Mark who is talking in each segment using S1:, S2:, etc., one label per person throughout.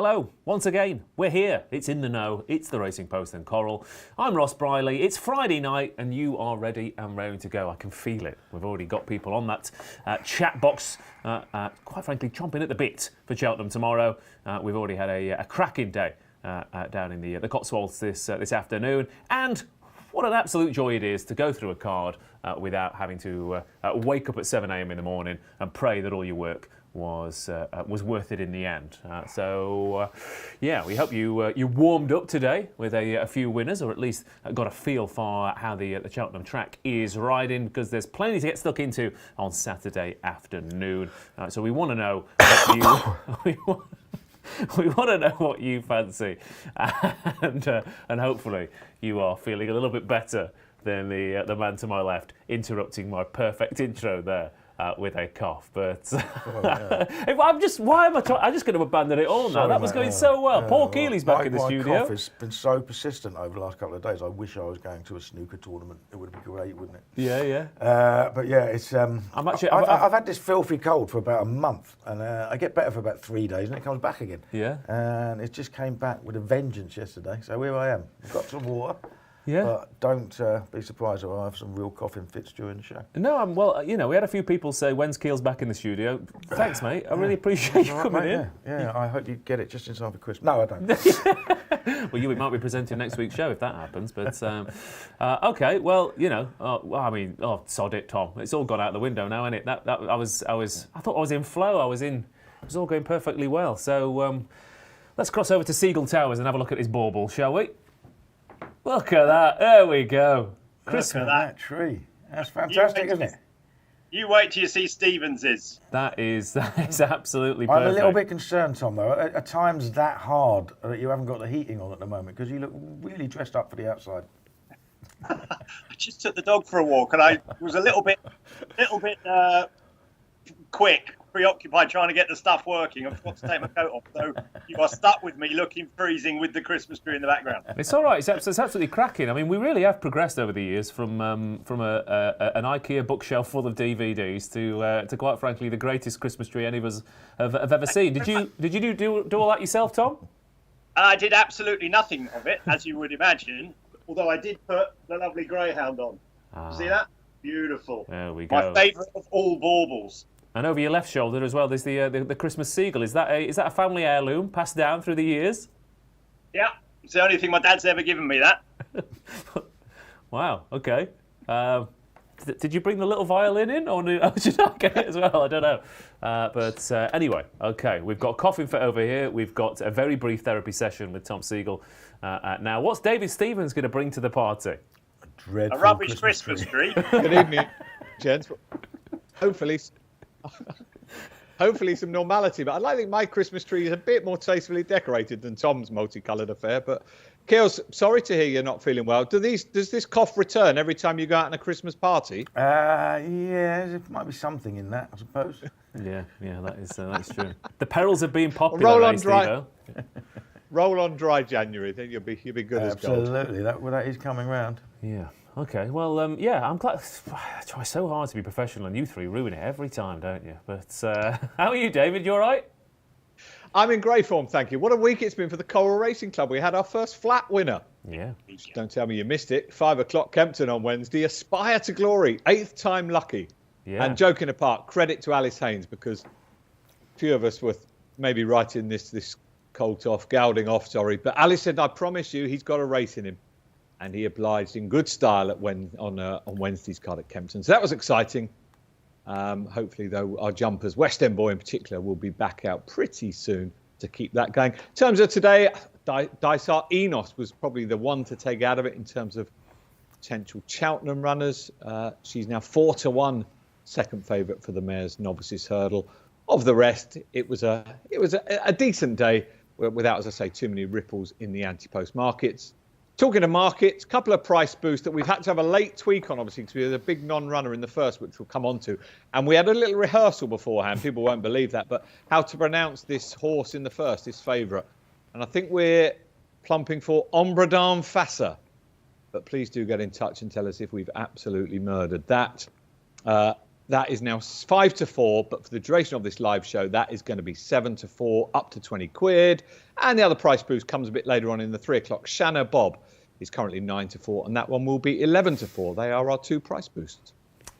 S1: Hello, once again, we're here. It's In the Know, it's the Racing Post and Coral. I'm Ross Brierley. It's Friday night and you are ready and raring to go. I can feel it. We've already got people on that chat box, quite frankly, chomping at the bit for Cheltenham tomorrow. We've already had a cracking day down in the Cotswolds this afternoon. And what an absolute joy it is to go through a card without having to wake up at 7 a.m. in the morning and pray that all your work was worth it in the end. Yeah, we hope you warmed up today with a few winners, or at least got a feel for how the Cheltenham track is riding, because there's plenty to get stuck into on Saturday afternoon. So we want to know what you we want to know what you fancy, and hopefully you are feeling a little bit better than the man to my left, interrupting my perfect intro there. With a cough, but I'm just going to abandon it all now.
S2: Sorry,
S1: that was going so well. Paul Kealy's back in the studio.
S2: My cough has been so persistent over the last couple of days. I wish I was going to a snooker tournament. It would be great, wouldn't it?
S1: Yeah.
S2: But yeah, it's. I've had this filthy cold for about a month, and I get better for about 3 days, and it comes back again.
S1: Yeah.
S2: And it just came back with a vengeance yesterday. So here I am. I've got some water.
S1: Yeah.
S2: But don't be surprised if I have some real coughing fits during the show.
S1: No, well, we had a few people say, when's Keel's back in the studio? Thanks, mate. I really appreciate you coming in.
S2: Yeah, I hope you get it just in time for Christmas. No, I don't.
S1: Well, you might be presenting next week's show if that happens. But, OK, well, sod it, Tom. It's all gone out the window now, isn't it? I thought I was in flow. It was all going perfectly well. So let's cross over to Segal Towers and have a look at his bauble, shall we? Look at that. There we go.
S2: Look at that tree. That's fantastic, isn't it?
S3: You wait till you see Stevens's.
S1: That is absolutely perfect.
S2: I'm a little bit concerned, Tom, though. At times that hard that you haven't got the heating on at the moment, because you look really dressed up for the outside.
S3: I just took the dog for a walk, and I was a little bit quick, preoccupied trying to get the stuff working. I forgot to take my coat off, so you are stuck with me looking freezing with the Christmas tree in the background.
S1: It's all right. It's absolutely cracking. I mean, we really have progressed over the years from an IKEA bookshelf full of DVDs to quite frankly the greatest Christmas tree any of us have ever seen. Did you do all that yourself, Tom?
S3: I did absolutely nothing of it, as you would imagine. Although I did put the lovely greyhound on. See that? Beautiful.
S1: There we go.
S3: My favourite of all baubles.
S1: And over your left shoulder as well, there's the Christmas Segal. Is that a family heirloom passed down through the years?
S3: Yeah, it's the only thing my dad's ever given me. That.
S1: Wow. Okay. Did you bring the little violin in, or did you not get it as well? I don't know. But anyway, okay. We've got coughing fit over here. We've got a very brief therapy session with Tom Segal. Now, what's David Stevens going to bring to the party?
S3: A rubbish Christmas tree.
S4: Good evening, gents. Hopefully some normality. But I think my Christmas tree is a bit more tastefully decorated than Tom's multicoloured affair. But Keels, sorry to hear you're not feeling well. Does this cough return every time you go out on a Christmas party?
S2: Yeah, there might be something in that, I suppose.
S1: Yeah, that's true. The perils of being popular,
S4: Roll on dry January. Then you'll be good as gold.
S2: Absolutely, that is coming round.
S1: Yeah. Okay. Well, I'm glad. I try so hard to be professional, and you three ruin it every time, don't you? But how are you, David? You all right?
S4: I'm in great form, thank you. What a week it's been for the Coral Racing Club. We had our first flat winner.
S1: Yeah.
S4: Don't tell me you missed it. 5 o'clock Kempton on Wednesday. Aspire to glory. 8th time lucky.
S1: Yeah.
S4: And joking apart, credit to Alice Haynes, because a few of us were maybe writing this colt off, gelding off, sorry. But Alice said, I promise you, he's got a race in him. And he obliged in good style on Wednesday's card at Kempton. So that was exciting. Hopefully, though, our jumpers, West End Boy in particular, will be back out pretty soon to keep that going. In terms of today, Dysart Enos was probably the one to take out of it in terms of potential Cheltenham runners. She's now 4-1 second favourite for the Mayor's Novices Hurdle. Of the rest, it was a decent day without, as I say, too many ripples in the anti-post markets. Talking of markets, a couple of price boosts that we've had to have a late tweak on, obviously, because we had a big non-runner in the first, which we'll come on to. And we had a little rehearsal beforehand. People won't believe that. But how to pronounce this horse in the first, this favourite. And I think we're plumping for Ombredam Fassa. But please do get in touch and tell us if we've absolutely murdered that. That is now 5-4, but for the duration of this live show, that is going to be 7-4, up to 20 quid. And the other price boost comes a bit later on in the 3 o'clock. Shanna Bob is currently 9-4, and that one will be 11-4. They are our 2 price boosts.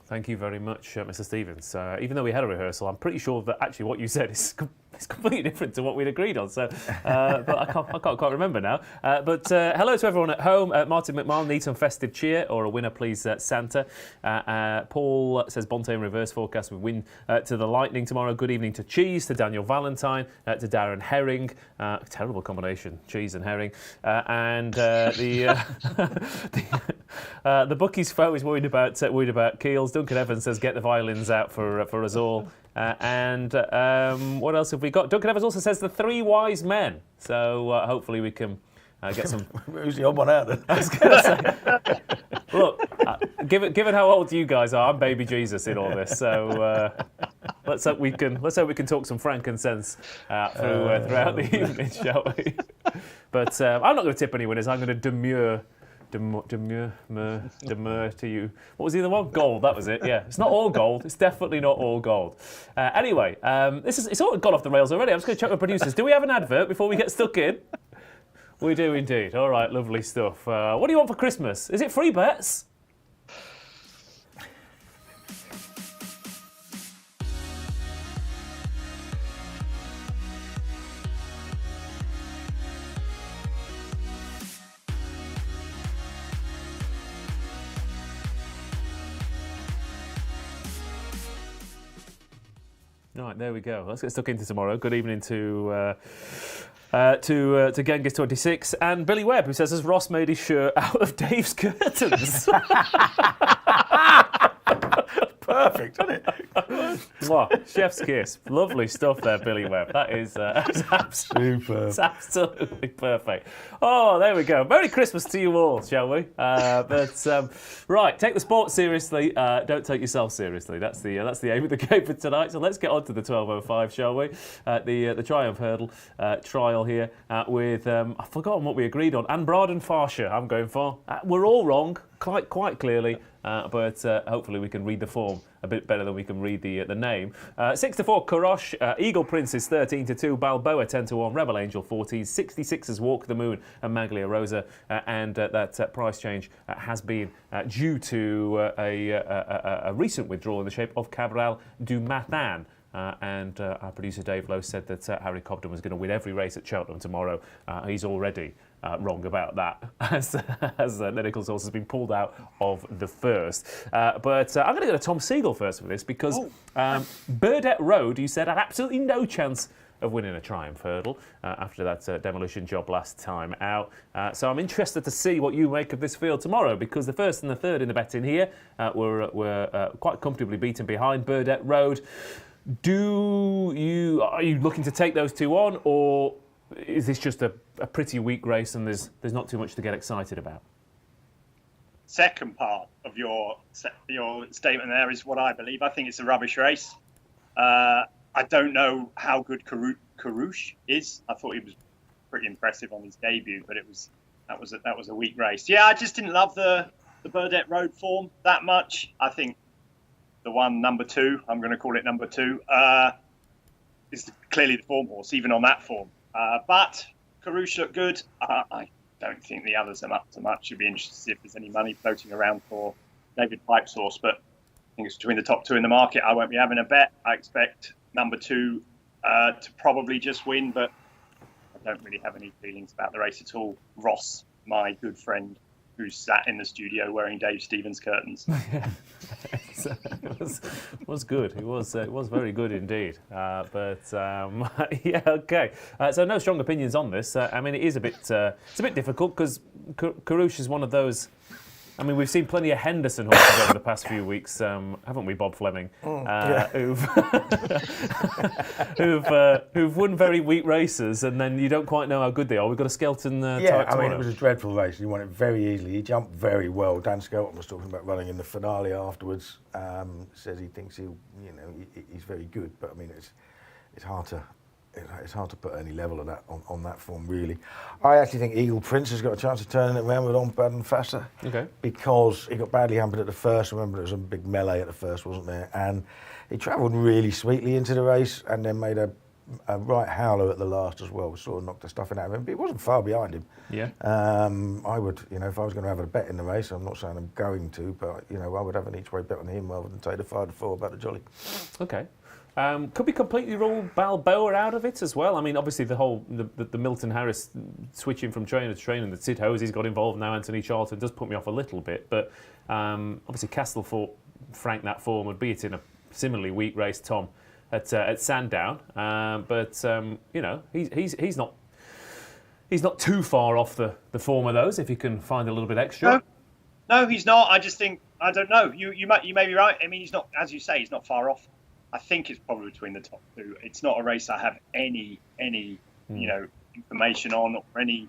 S1: Thank you very much, Mr. Stevens. Even though we had a rehearsal, I'm pretty sure that actually what you said is completely different to what we'd agreed on. So, but I can't quite remember now. But hello to everyone at home. Martin McMahon needs some festive cheer or a winner, please, Santa. Paul says Bonte in reverse forecast with win to the Lightning tomorrow. Good evening to Cheese, to Daniel Valentine, to Darren Herring. Terrible combination, cheese and herring. And the bookies foe is worried about Keels. Duncan Evans says get the violins out for us all. And what else have we got? Duncan Evans also says the 3 wise men. So hopefully we can get some.
S2: Who's the odd one out then?
S1: I was going to say, look, given how old you guys are, I'm baby Jesus in all this. So let's hope we can talk some frankincense throughout the evening, shall we? But I'm not going to tip any winners. I'm going to demur to you. What was the other one? Gold, that was it, yeah. It's not all gold. It's definitely not all gold. Anyway, it's all gone off the rails already. I'm just going to check with producers. Do we have an advert before we get stuck in? We do indeed. All right, lovely stuff. What do you want for Christmas? Is it free bets? Right, there we go. Let's get stuck into tomorrow. Good evening to Genghis 26 and Billy Webb, who says, has Ross made his shirt out of Dave's curtains?
S2: Perfect, isn't it?
S1: What? Chef's kiss. Lovely stuff there, Billy Webb. That is
S2: Super.
S1: It's absolutely perfect. Oh, there we go. Merry Christmas to you all, shall we? Right, take the sport seriously. Don't take yourself seriously. That's the aim of the game for tonight. So let's get on to the 12:05, shall we? The Triumph Hurdle trial here with I've forgotten what we agreed on. Anne Braden Farsha. I'm going for. We're all wrong, quite clearly. But hopefully we can read the form a bit better than we can read the name. 6-4, Kurosh. Eagle Prince is 13-2. Balboa 10-1. Rebel Angel 14. 66ers Walk the Moon and Maglia Rosa. And that price change has been due to a recent withdrawal in the shape of Cabral du Matin. And our producer Dave Lowe said that Harry Cobden was going to win every race at Cheltenham tomorrow. He's already wrong about that, as medical source has been pulled out of the first. But I'm going to go to Tom Segal first for this, because Burdett Road, you said, had absolutely no chance of winning a Triumph Hurdle after that demolition job last time out. So I'm interested to see what you make of this field tomorrow, because the first and the third in the betting here were quite comfortably beaten behind Burdett Road. Are you looking to take those two on, or is this just a pretty weak race and there's not too much to get excited about?
S3: Second part of your statement there is what I believe. I think it's a rubbish race. I don't know how good Karouche is. I thought he was pretty impressive on his debut, but that was a weak race. Yeah, I just didn't love the Burdett Road form that much. I think the one, number 2, I'm going to call it number 2, is clearly the form horse, even on that form. But Karouche looked good. I don't think the others are up to much. You'd be interested to see if there's any money floating around for David Pipe's horse, but I think it's between the top 2 in the market. I won't be having a bet. I expect number 2 to probably just win, but I don't really have any feelings about the race at all. Ross, my good friend, who sat in the studio wearing Dave Stevens curtains.
S1: It was good. It was very good indeed. Yeah, okay. So no strong opinions on this. I mean, it's a bit difficult because Karouche is one of those. I mean, we've seen plenty of Henderson horses over the past few weeks, haven't we, Bob Fleming? Who've won very weak races, and then you don't quite know how good they are. We've got a Skelton type tomorrow.
S2: It was a dreadful race. He won it very easily. He jumped very well. Dan Skelton was talking about running in the finale afterwards. Says he thinks he's very good, but I mean, it's hard it's hard to put any level of that on that form, really. I actually think Eagle Prince has got a chance of turning it around with On Bad and Faster.
S1: Okay.
S2: Because he got badly hampered at the first. Remember, there was a big melee at the first, wasn't there? And he travelled really sweetly into the race and then made a right howler at the last as well. Sort of knocked the stuffing out of him, but he wasn't far behind him.
S1: Yeah.
S2: I would, if I was going to have a bet in the race, I'm not saying I'm going to, but, I would have an each-way bet on him rather than take the 5-4 about the Jolly.
S1: Okay. Could we completely rule Balboa out of it as well? I mean, obviously the Milton Harris switching from trainer to trainer, and the Sid Hosey's got involved now. Anthony Charlton does put me off a little bit, but obviously Castlefort franked that form, and be it in a similarly weak race, Tom, at Sandown. He's not too far off the form of those if he can find a little bit extra.
S3: No, he's not. I just think I don't know. You may be right. I mean, he's not, as you say, he's not far off. I think it's probably between the top two. It's not a race I have any information on or any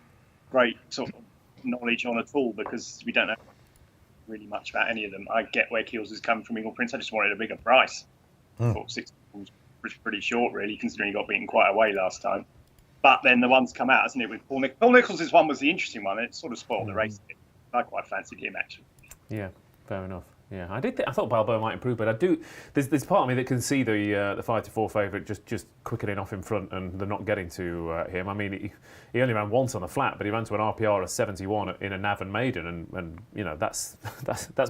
S3: great sort of knowledge on at all, because we don't know really much about any of them. I get where Keels is coming from, Eagle Prince. I just wanted a bigger price. I thought 6 was pretty short, really, considering he got beaten quite away last time. But then the one's come out, hasn't it, with Paul Nichols? Paul Nichols' one was the interesting one. It sort of spoiled the race. I quite fancied him, actually.
S1: Yeah, fair enough. Yeah, I thought Balboa might improve, but I do. There's part of me that can see the 5-4 favourite just quickening off in front, and they're not getting to him. I mean, he only ran once on the flat, but he ran to an RPR of 71 in a Navan Maiden, and that's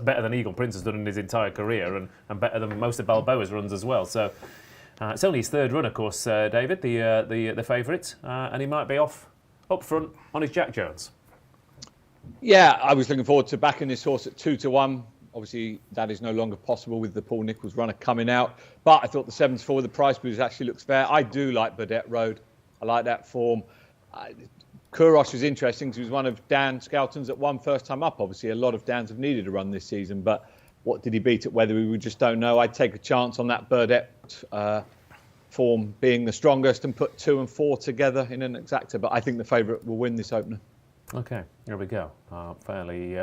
S1: better than Eagle Prince has done in his entire career, and better than most of Balboa's runs as well. So it's only his third run, of course, David, the favourite, and he might be up front on his Jack Jones. Yeah,
S4: I was looking forward to backing this horse at 2-1. Obviously, that is no longer possible with the Paul Nichols runner coming out. But I thought the 7-4, the price boost actually looks fair. I do like Burdett Road. I like that form. Kouros was interesting because he was one of Dan Skelton's that won first time up. Obviously, a lot of Dans have needed a run this season. But what did he beat at Wetherby? We just don't know. I'd take a chance on that Burdett form being the strongest and put 2 and 4 together in an exacta. But I think the favourite will win this opener.
S1: Okay, here we go. Fairly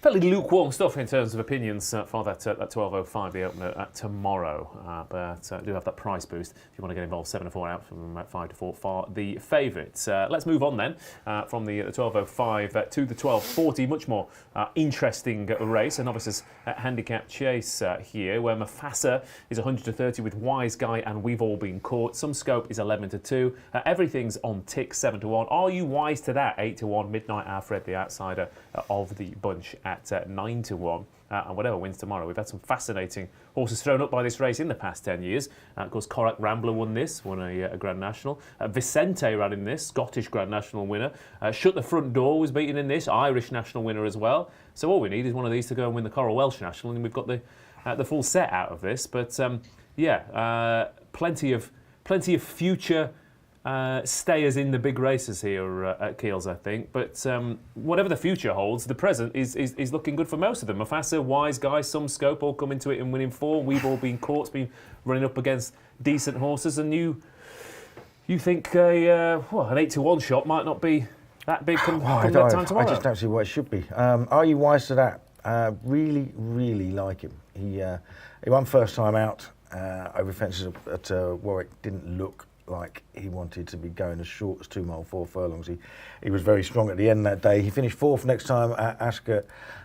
S1: lukewarm stuff in terms of opinions for that 12.05, the opener tomorrow. But I do have that price boost if you want to get involved. 7-4 out from 5-4 for the favourites. Let's move on then from the 12.05 to the 12.40. Much more interesting race. A novices handicap chase here, where Mufasa is 100-30 with Wise Guy and We've All Been Caught. Some Scope is 11-2. Everything's on tick, 7-1. Are you wise to that? 8-1. Midnight Hour Fred, the outsider of the bunch, at 9-1. And whatever wins tomorrow. We've had some fascinating horses thrown up by this race in the past 10 years. Of course, Korak Rambler won a Grand National. Vicente ran in this, Scottish Grand National winner. Shut the Front Door was beaten in this, Irish National winner as well. So all we need is one of these to go and win the Coral Welsh National, and we've got the full set out of this. But plenty of future stayers in the big races here at Keels, I think. But whatever the future holds, the present is looking good for most of them. Mufasa, Wise Guy, Some Scope all come into it and winning 4. We've All Been Caught, been running up against decent horses, and you think an 8-1 shot might not be that big come that time tomorrow?
S2: I just don't see why it should be. Are you wise to that? Really, really like him. He won first time out over fences at Warwick. Didn't look like he wanted to be going as short as 2 mile 4 furlongs. He was very strong at the end that day. He finished 4th next time at Ascot.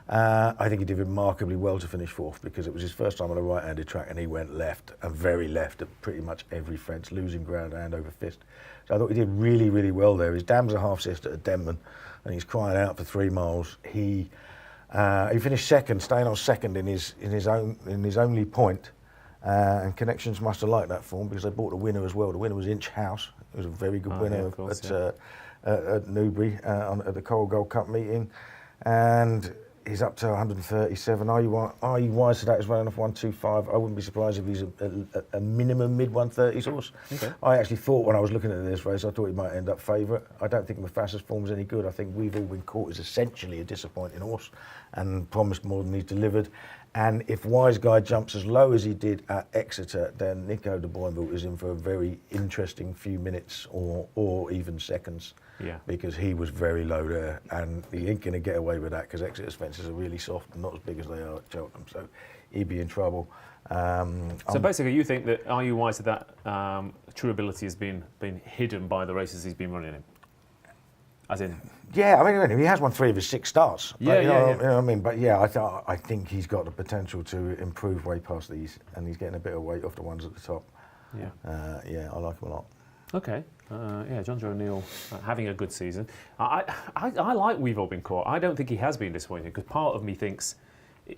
S2: I think he did remarkably well to finish 4th, because it was his first time on a right-handed track and he went left, and very left at pretty much every fence, losing ground hand over fist. So I thought he did really, really well there. His dam's a half sister at Denman, and he's crying out for 3 miles. He finished second, staying on second in his only point. And Connections must have liked that form, because they bought the winner as well. The winner was Inch House. It was a very good winner at Newbury at the Coral Gold Cup meeting, and he's up to 137. Are you wise to that as well? Enough 125. I wouldn't be surprised if he's a minimum mid 130s horse. Okay. I actually thought, when I was looking at this race, I thought he might end up favourite. I don't think Mufasa's form is any good. I think We've All Been Caught is essentially a disappointing horse and promised more than he's delivered. And if Wise Guy jumps as low as he did at Exeter, then Nico de Boinville is in for a very interesting few minutes or even seconds. Yeah. Because he was very low there, and he ain't going to get away with that, because Exeter's fences are really soft and not as big as they are at Cheltenham. So he'd be in trouble.
S1: So basically, you think that Are You Wise to That true ability has been hidden by the races he's been running in? As in,
S2: yeah, I mean, he has won 3 of his 6 starts. But,
S1: Yeah,
S2: you know
S1: yeah.
S2: what I mean? But yeah, I think he's got the potential to improve way past these, and he's getting a bit of weight off the ones at the top.
S1: yeah.
S2: Yeah, I like him a lot.
S1: Okay. Yeah, John Joe O'Neill having a good season. I like We've All Been Caught. I don't think he has been disappointed, because part of me thinks,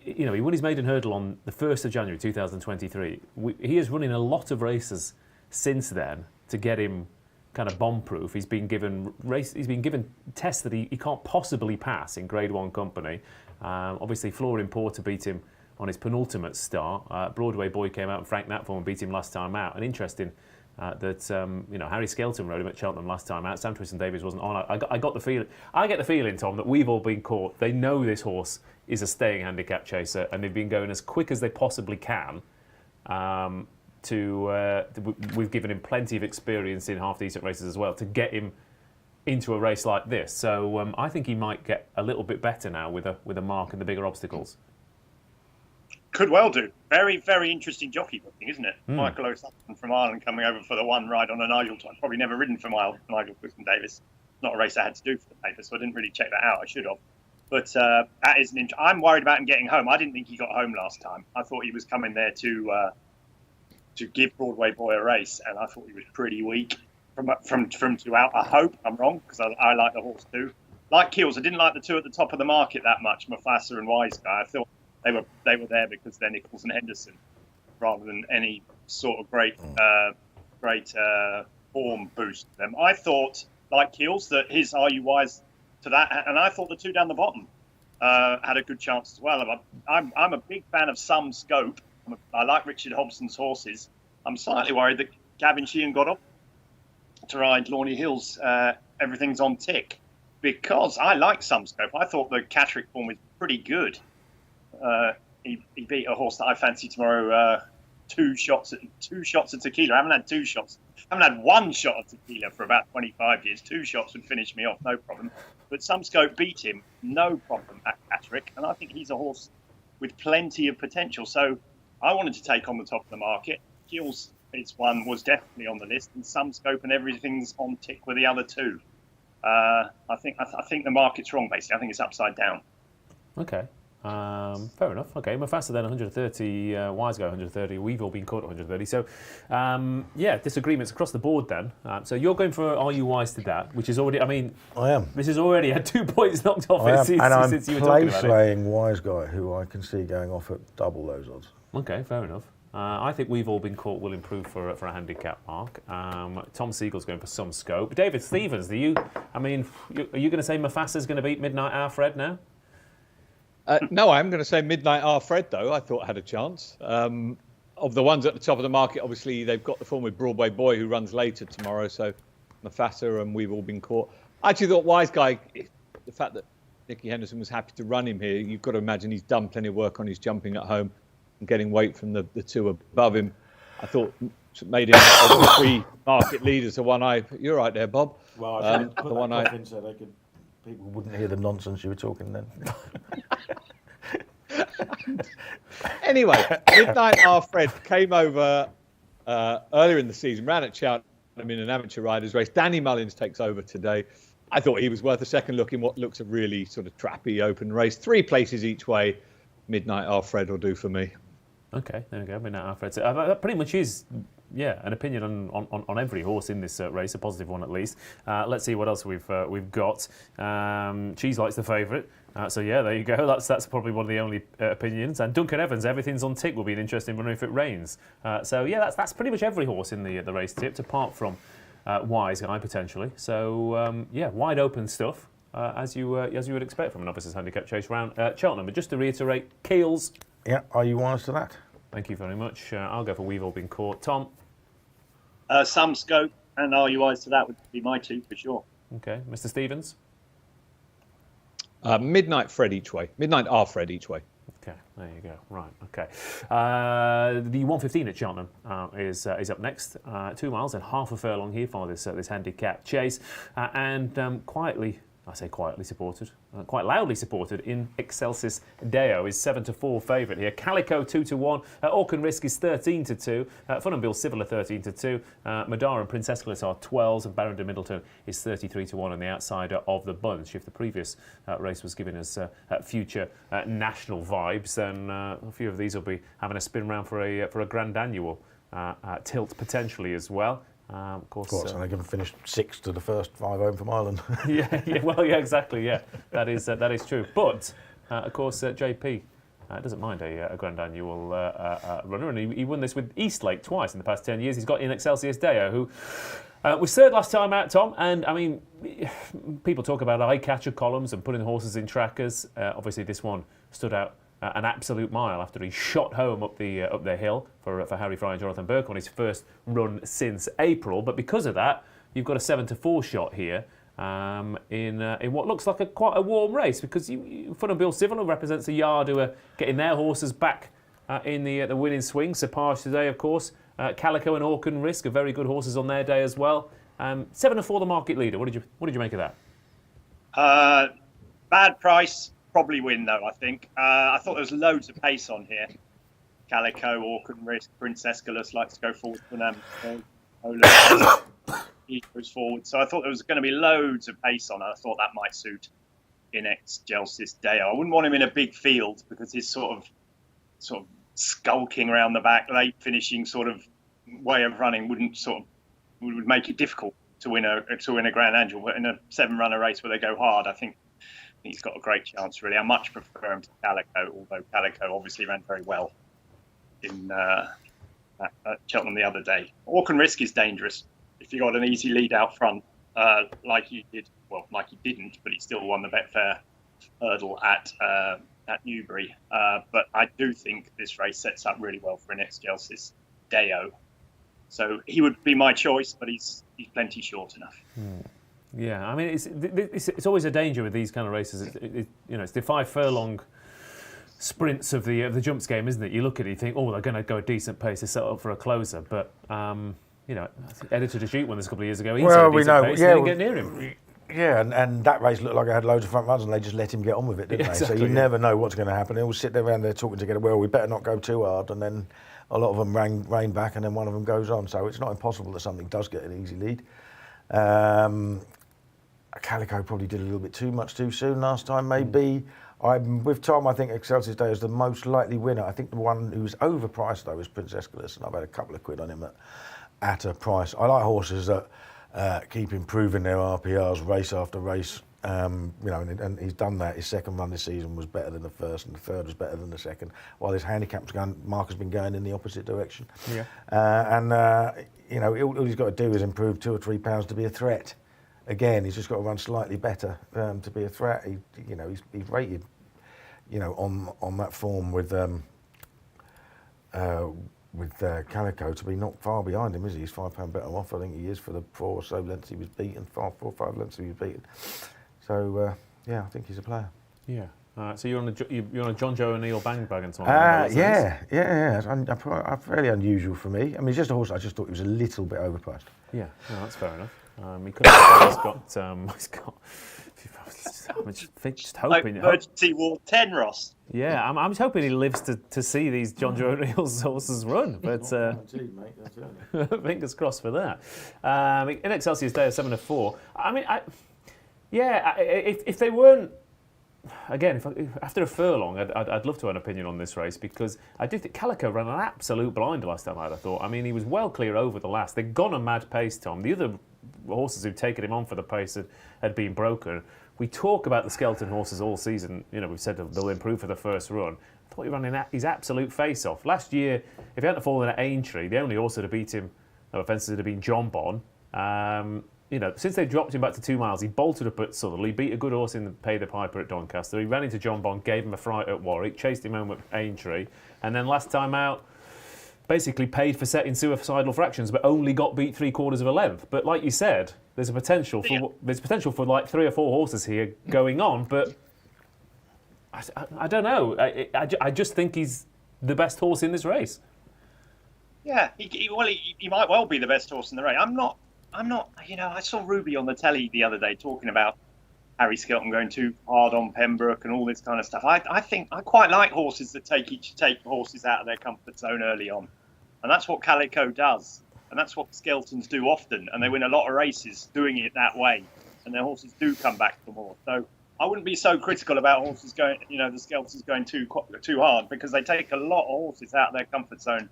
S1: you know, he won his maiden hurdle on the 1st of January 2023. He is running a lot of races since then to get him kind of bomb-proof. He's been given tests that he can't possibly pass in Grade 1 company. Obviously, Florin Porter beat him on his penultimate start. Broadway Boy came out and Frank Natform and beat him last time out. And interesting that you know, Harry Skelton rode him at Cheltenham last time out. Sam Twiston-Davies wasn't on. I get the feeling, Tom, that We've All Been Caught. They know this horse is a staying handicap chaser, and they've been going as quick as they possibly can. We've given him plenty of experience in half-decent races as well to get him into a race like this. So I think he might get a little bit better now with a mark and the bigger obstacles.
S3: Could well do. Very, very interesting jockey booking, isn't it? Michael O'Sullivan from Ireland coming over for the one ride on a Nigel. Probably never ridden for Nigel Twiston-Davies. Not a race I had to do for the paper, so I didn't really check that out. I should have. But that is I'm worried about him getting home. I didn't think he got home last time. I thought he was coming there to give Broadway Boy a race, and I thought he was pretty weak from 2 out. I hope I'm wrong, because I like the horse too. Like Keels, I didn't like the 2 at the top of the market that much, Mufasa and Wise Guy. I thought they were there because they're Nichols and Henderson, rather than any sort of great form boost to them. I thought, like Keels, that his Are You Wise to That, and I thought the 2 down the bottom had a good chance as well. I'm a big fan of Some Scope. I like Richard Hobson's horses. I'm slightly worried that Gavin Sheehan got up to ride Lorney Hills. Everything's on tick, because I like Some Scope. I thought the Catterick form was pretty good. He beat a horse that I fancy tomorrow. 2 shots at tequila. I haven't had 2 shots. I haven't had 1 shot at tequila for about 25 years. 2 shots would finish me off, no problem. But Some Scope beat him, no problem, at Catterick. And I think he's a horse with plenty of potential. So I wanted to take on the top of the market. Keels, its one, was definitely on the list, and Some Scope and everything's on tick with the other 2. I think the market's wrong, basically. I think it's upside down.
S1: Okay. Fair enough. Okay, Mufasa then 130, Wise Guy 130, We've All Been Caught 130. So, yeah, disagreements across the board then. So you're going for Are You Wise to That, which is already, I mean...
S2: I am.
S1: This has already had 2 points knocked off
S2: I am,
S1: since,
S2: and I'm
S1: since you were talking about it.
S2: place-laying Wise Guy, who I can see going off at double those odds.
S1: Okay, fair enough. I think We've All Been Caught will improve for a handicap mark. Tom Segal's going for Some Scope. David Stevens, are you going to say Mufasa's going to beat Midnight Hour Fred now?
S4: No, I'm going to say Midnight Hour Fred, though. I thought had a chance. Of the ones at the top of the market, obviously, they've got the form with Broadway Boy, who runs later tomorrow. So Mufasa and We've All Been Caught. I actually thought Wise Guy, the fact that Nicky Henderson was happy to run him here, you've got to imagine he's done plenty of work on his jumping at home and getting weight from the 2 above him. I thought made him of the 3 market leaders the one I... You're right there, Bob.
S2: Well, I put the one in so people wouldn't hear the nonsense you were talking then.
S4: Anyway, Midnight Hour Fred came over earlier in the season, ran at Cheltenham in an amateur riders race. Danny Mullins takes over today. I thought he was worth a second look in what looks a really sort of trappy open race. 3 places each way. Midnight Hour Fred will do for me.
S1: Okay, there we go. Midnight Hour Fred. So, that pretty much is, an opinion on every horse in this race, a positive one at least. Let's see what else we've got. Cheese Light's the favourite. So yeah, there you go. That's probably one of the only opinions. And Duncan Evans, everything's on tick, will be an interesting runner if it rains. So yeah, that's pretty much every horse in the race tipped, apart from Wise Guy potentially. So wide open stuff as you would expect from a novices handicap chase round Cheltenham. But just to reiterate, Keels.
S2: Yeah, Are You Wise to That?
S1: Thank you very much. I'll go for We've All Been Caught. Tom.
S3: Some Scope and Are You Wise to That would be my 2 for sure.
S1: Okay, Mr. Stevens.
S4: Midnight Fred each way. Midnight Hour Fred each way.
S1: Okay, there you go. Right, okay. The 1:15 at Cheltenham is up next. 2 miles and half a furlong here for this handicap chase. And quietly, I say quietly supported, quite loudly supported in Excelsis Deo is 7-4 favourite here. Calico 2-1. Orcan Risk is 13-2. Funambule Civil are 13-2. Madara and Princess Escalis are 12s, and Barrington Middleton is 33-1 on the outsider of the bunch. If the previous race was giving us future national vibes, then a few of these will be having a spin round for a grand annual tilt potentially as well. Of course,
S2: and they can finish 6th to the first 5 home from Ireland.
S1: exactly, that is true. But of course, JP doesn't mind a grand annual runner, and he won this with Eastlake twice in the past 10 years. He's got in Excelsior Deo, who was third last time out, Tom. And I mean, people talk about eye-catcher columns and putting horses in trackers. Obviously, this one stood out an absolute mile after he shot home up the hill for Harry Fry and Jonathan Burke on his first run since April. But because of that, you've got a 7-4 shot here in what looks like quite a warm race, because Funambule Civil represents the yard who are getting their horses back in the winning swing. Sapage today, of course. Calico and Orcan Risk are very good horses on their day as well. 7-4, the market leader. What did you make of
S3: that? Bad price. Probably win though, I think. I thought there was loads of pace on here. Calico, Orcan Risk, Princess Escalis likes to go forward for them. He goes forward. So I thought there was going to be loads of pace on it. I thought that might suit in Excelsis Deo. I wouldn't want him in a big field because his sort of skulking around the back, late finishing sort of way of running would make it difficult to win a Grand Angel. But in a 7-runner race where they go hard, I think he's got a great chance, really. I much prefer him to Calico, although Calico obviously ran very well in at Cheltenham the other day. Orcan Risk is dangerous. If you got an easy lead out front, like he didn't, but he still won the Betfair hurdle at Newbury. But I do think this race sets up really well for an Excelsis Deo. So he would be my choice, but he's plenty short enough.
S1: Yeah, I mean, it's always a danger with these kind of races. It's the 5 furlong sprints of the jumps game, isn't it? You look at it, you think, oh, they're going to go a decent pace to set up for a closer. But Editor de Shoot won this a couple of years ago. He set a decent pace, and didn't get near him.
S2: Yeah, and that race looked like it had loads of front runs, and they just let him get on with it, didn't they?
S1: Exactly,
S2: so you never know what's going to happen. They'll sit there around there talking together. Well, we better not go too hard, and then a lot of them rein back, and then one of them goes on. So it's not impossible that something does get an easy lead. Calico probably did a little bit too much too soon last time, maybe. With Tom, I think Excelsis Deo is the most likely winner. I think the one who's overpriced, though, is Princess Escalis, and I've had a couple of quid on him at a price. I like horses that keep improving their RPRs race after race. And he's done that. His second run this season was better than the first, and the third was better than the second. While his handicap's Mark has been going in the opposite direction.
S1: Yeah.
S2: All he's got to do is improve 2 or 3 pounds to be a threat. Again, he's just got to run slightly better to be a threat. He's rated, on that form with Calico to be not far behind him, is he? He's £5 better off. I think he is for the 4 or so lengths he was beaten, 4 or 5 lengths he was beaten. So I think he's a player.
S1: Yeah. So you're on a John Joe O'Neill bandwagon, Tom?
S2: Yeah. Fairly unusual for me. I mean, he's just a horse. I just thought he was a little bit overpriced.
S1: Yeah, no, that's fair enough. He could have, he's got. I'm just hoping.
S3: Emergency Ward 10, Ross.
S1: Yeah, I'm just hoping he lives to see these John Joe O'Neill's horses run. But fingers crossed for that. In Excelsior's Day of 7-4. I mean, if they weren't. Again, after a furlong, I'd love to have an opinion on this race, because I do think Calico ran an absolute blind last time out, I thought. I mean, he was well clear over the last. They'd gone a mad pace, Tom. The other horses who'd taken him on for the pace had been broken. We talk about the skeleton horses all season. We've said they'll improve for the first run. I thought he ran his absolute face off. Last year, if he hadn't fallen at Aintree, the only horse that had beat him, no offence, would have been John Bon. Since they dropped him back to 2 miles, he bolted up at Southwell. He beat a good horse in the Pay the Piper at Doncaster. He ran into John Bon, gave him a fright at Warwick, chased him home at Aintree, and then last time out, basically paid for setting suicidal fractions, but only got beat 3/4 of a length. But like you said, there's potential for like 3 or 4 horses here going on. But I don't know. I just think he's the best horse in this race.
S3: Yeah, he might well be the best horse in the race. I'm not. I saw Ruby on the telly the other day talking about Harry Skelton going too hard on Pembroke and all this kind of stuff. I think I quite like horses that take horses out of their comfort zone early on, and that's what Calico does, and that's what Skeltons do often, and they win a lot of races doing it that way, and their horses do come back for more. So I wouldn't be so critical about horses going, the Skeltons going too hard, because they take a lot of horses out of their comfort zone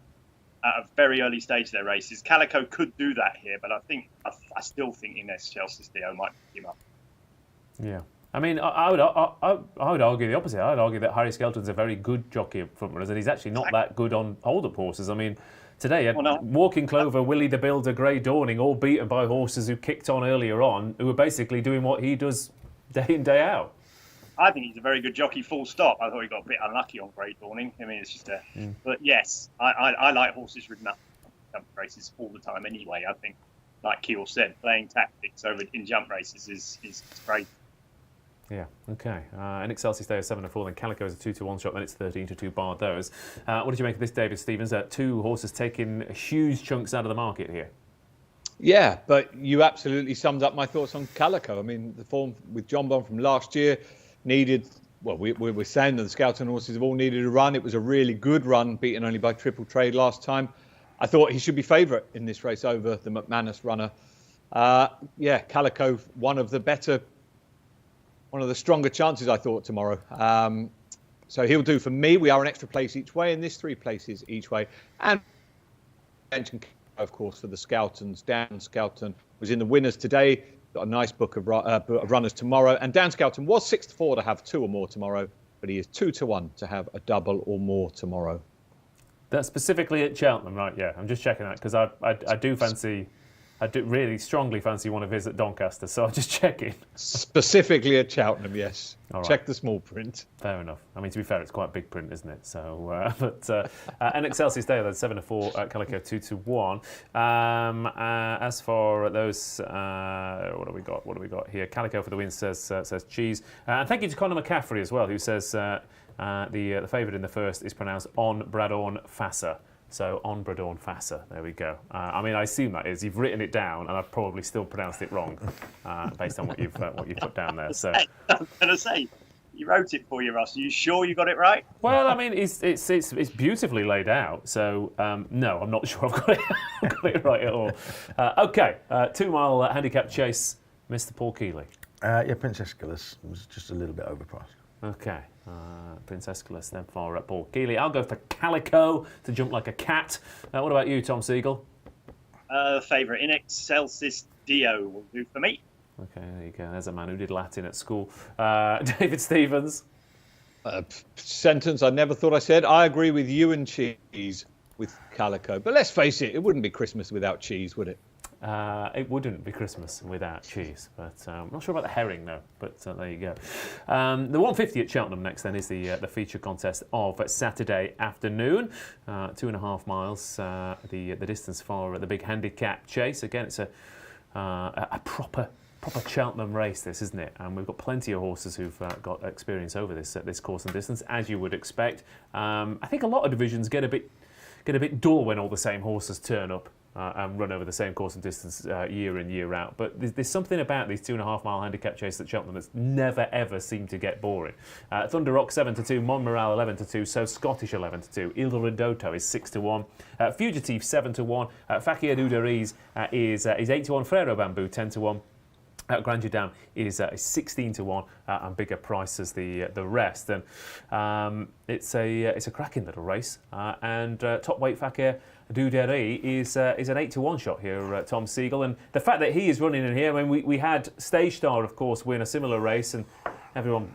S3: at a very early stage of their races. Calico could do that here, but I still think Ines Chelsea's Theo might pick him up.
S1: Yeah. I mean, I would argue the opposite. I would argue that Harry Skelton's a very good jockey at front runners, and he's actually not that good on hold-up horses. I mean, today, Walking Clover, Willie the Builder, Grey Dawning, all beaten by horses who kicked on earlier on, who were basically doing what he does day in, day out.
S3: I think he's a very good jockey, full stop. I thought he got a bit unlucky on Grey Dawning. I mean, it's just a... But yes, I like horses ridden up jump races all the time anyway. I think, like Kealy said, playing tactics over in jump races is great.
S1: Yeah, okay. And Excelsior Day is 7-4, then Calico is a 2-1 shot, then it's 13-2 bar those. What did you make of this, David Stevens? Two horses taking huge chunks out of the market here.
S4: Yeah, but you absolutely summed up my thoughts on Calico. I mean, the form with John Bond from last year needed, well, we were saying that the Skelton horses have all needed a run. It was a really good run, beaten only by Triple Trade last time. I thought he should be favourite in this race over the McManus runner. Calico, one of the stronger chances, I thought, tomorrow. So he'll do for me. We are an extra place each way, and this 3 places each way. And mention, of course, for the Skeltons. Dan Skelton was in the winners today. Got a nice book of runners tomorrow. And Dan Skelton was 6-4 to have 2 or more tomorrow, but he is 2-1 to have a double or more tomorrow.
S1: That's specifically at Cheltenham, right? Yeah, I'm just checking that because I do really strongly fancy one of his at Doncaster, so I'll just check in.
S4: Specifically at Cheltenham, yes.
S1: All right.
S4: Check the small print.
S1: Fair enough. I mean, to be fair, it's quite big print, isn't it? So, and Excelsior Day, that's 7-4, Calico 2-1. As for those, what do we got here? Calico for the win says cheese. And thank you to Conor McCaffrey as well, who says the favourite in the first is pronounced On Bradorn Fassa. So on Bradorn Fassa, there we go. I mean, I assume that is you've written it down, and I've probably still pronounced it wrong, based on what you've put down there. So
S3: I was going to say, you wrote it for you, Ross. Are you sure you got it right?
S1: Well, I mean, it's beautifully laid out. So no, I'm not sure I've got it right at all. Okay, 2 mile handicap chase, Mr. Paul Kealy.
S2: Prince Escalus was just a little bit overpriced.
S1: Okay, Prince Escalus then for Paul Kealy. I'll go for Calico to jump like a cat. What about you, Tom Segal?
S3: Favourite in Excelsis Dio will do for me.
S1: Okay, there you go. There's a man who did Latin at school. David Stevens.
S4: Sentence I never thought I said. I agree with you and cheese with Calico. But let's face it wouldn't be Christmas without cheese, would it?
S1: It wouldn't be Christmas without cheese, but I'm not sure about the herring though. But there you go. The 150 at Cheltenham next then is the feature contest of Saturday afternoon. 2.5 miles, the distance for the big handicap chase. Again, it's a proper Cheltenham race, this, isn't it? And we've got plenty of horses who've got experience over this course and distance, as you would expect. I think a lot of divisions get a bit dull when all the same horses turn up and run over the same course and distance year in, year out. But there's something about these 2.5 mile handicap chases at Cheltenham that's never ever seemed to get boring. Thunder Rock 7-2, Monmoral 11-2, So Scottish 11-2, Il Ridoto is 6-1, Fugitive 7-1, Fakir Dudariz is 8-1, Frero Bamboo 10-1. Grandeur Dam is 16-1 and bigger prices the rest, and it's a cracking little race. And top weight Fakir Duderi is an 8-1 shot here, Tom Segal, and the fact that he is running in here. I mean, we had Stage Star, of course, win a similar race, and everyone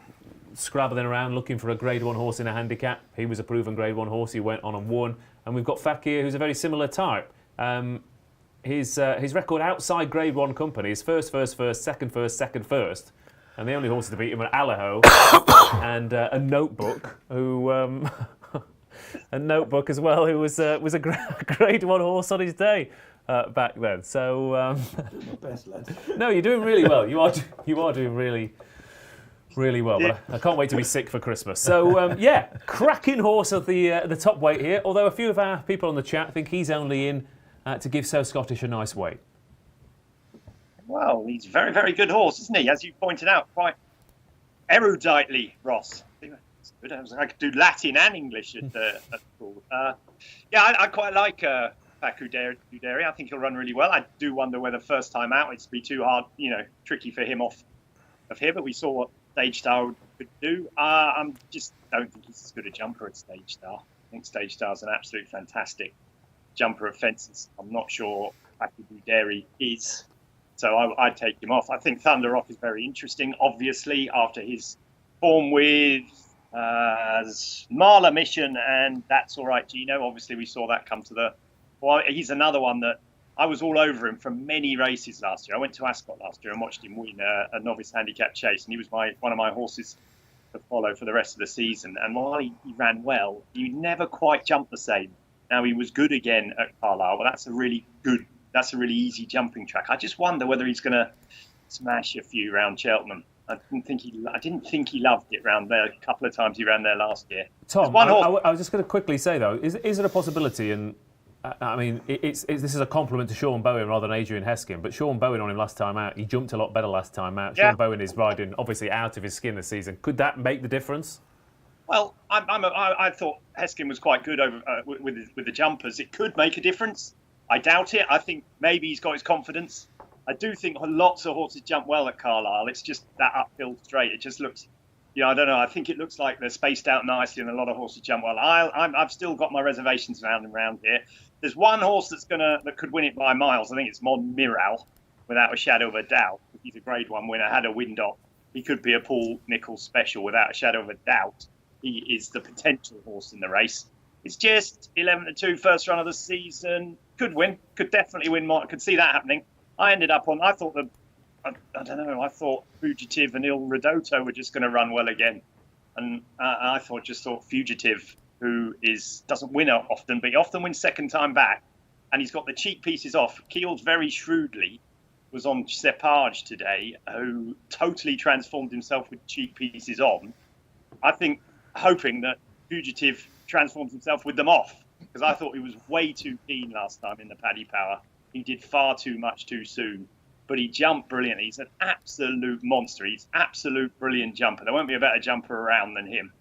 S1: scrabbling around looking for a Grade 1 horse in a handicap. He was a proven Grade 1 horse. He went on and won, and we've got Fakir, who's a very similar type. His record outside Grade 1 company is first, second, first. And the only horses to beat him are Allaho and a Notebook, who a Notebook as well, who was a Grade 1 horse on his day back then. So
S2: Best lad.
S1: no, you're doing really well. You are doing really, really well.
S3: Yeah.
S1: But I can't wait to be sick for Christmas. So cracking horse at the top weight here. Although a few of our people on the chat think he's only in to give So Scottish a nice weight.
S3: Well, he's a very, very good horse, isn't he? As you pointed out, quite eruditely, Ross. That's good. I could do Latin and English at school. I quite like Pakuderi. I think he'll run really well. I do wonder whether first time out it's be too hard, tricky for him off of here. But we saw what Stage Star could do. I just don't think he's as good a jumper as Stage Star. I think Stage Star's an absolute fantastic jumper of fences. I'm not sure Pakuderi is. So I'd take him off. I think Thunder Rock is very interesting, obviously, after his form with Marla Mission and That's All Right, Gino. Obviously, we saw that come to the... Well, he's another one that I was all over him from many races last year. I went to Ascot last year and watched him win a novice handicap chase, and he was one of my horses to follow for the rest of the season. And while he ran well, he never quite jumped the same. Now, he was good again at Carlisle, but that's a really easy jumping track. I just wonder whether he's going to smash a few round Cheltenham. I didn't think he loved it round there a couple of times he ran there last year.
S1: Tom, I was just going to quickly say though, is it a possibility? And I mean, this is a compliment to Sean Bowen rather than Adrian Heskin. But Sean Bowen on him last time out, he jumped a lot better last time out.
S3: Yeah.
S1: Sean Bowen is riding obviously out of his skin this season. Could that make the difference?
S3: Well, I thought Heskin was quite good over with the jumpers. It could make a difference. I doubt it. I think maybe he's got his confidence. I do think lots of horses jump well at Carlisle. It's just that uphill straight. It just looks, I don't know. I think it looks like they're spaced out nicely and a lot of horses jump well. I've still got my reservations around here. There's one horse that could win it by miles. I think it's Mon Miral, without a shadow of a doubt. He's a Grade 1 winner, had a Windop. He could be a Paul Nicholls special without a shadow of a doubt. He is the potential horse in the race. It's just 11-2, first run of the season. Could win, could definitely win more. Could see that happening. I thought Fugitive and Il Ridoto were just going to run well again. And I thought Fugitive, who doesn't win often, but he often wins second time back. And he's got the cheek pieces off. Keeled very shrewdly was on Cepage today, who totally transformed himself with cheek pieces on. I think, hoping that Fugitive transforms himself with them off, because I thought he was way too keen last time in the Paddy Power. He did far too much too soon, but he jumped brilliantly. He's an absolute monster. He's absolute brilliant jumper. There won't be a better jumper around than him.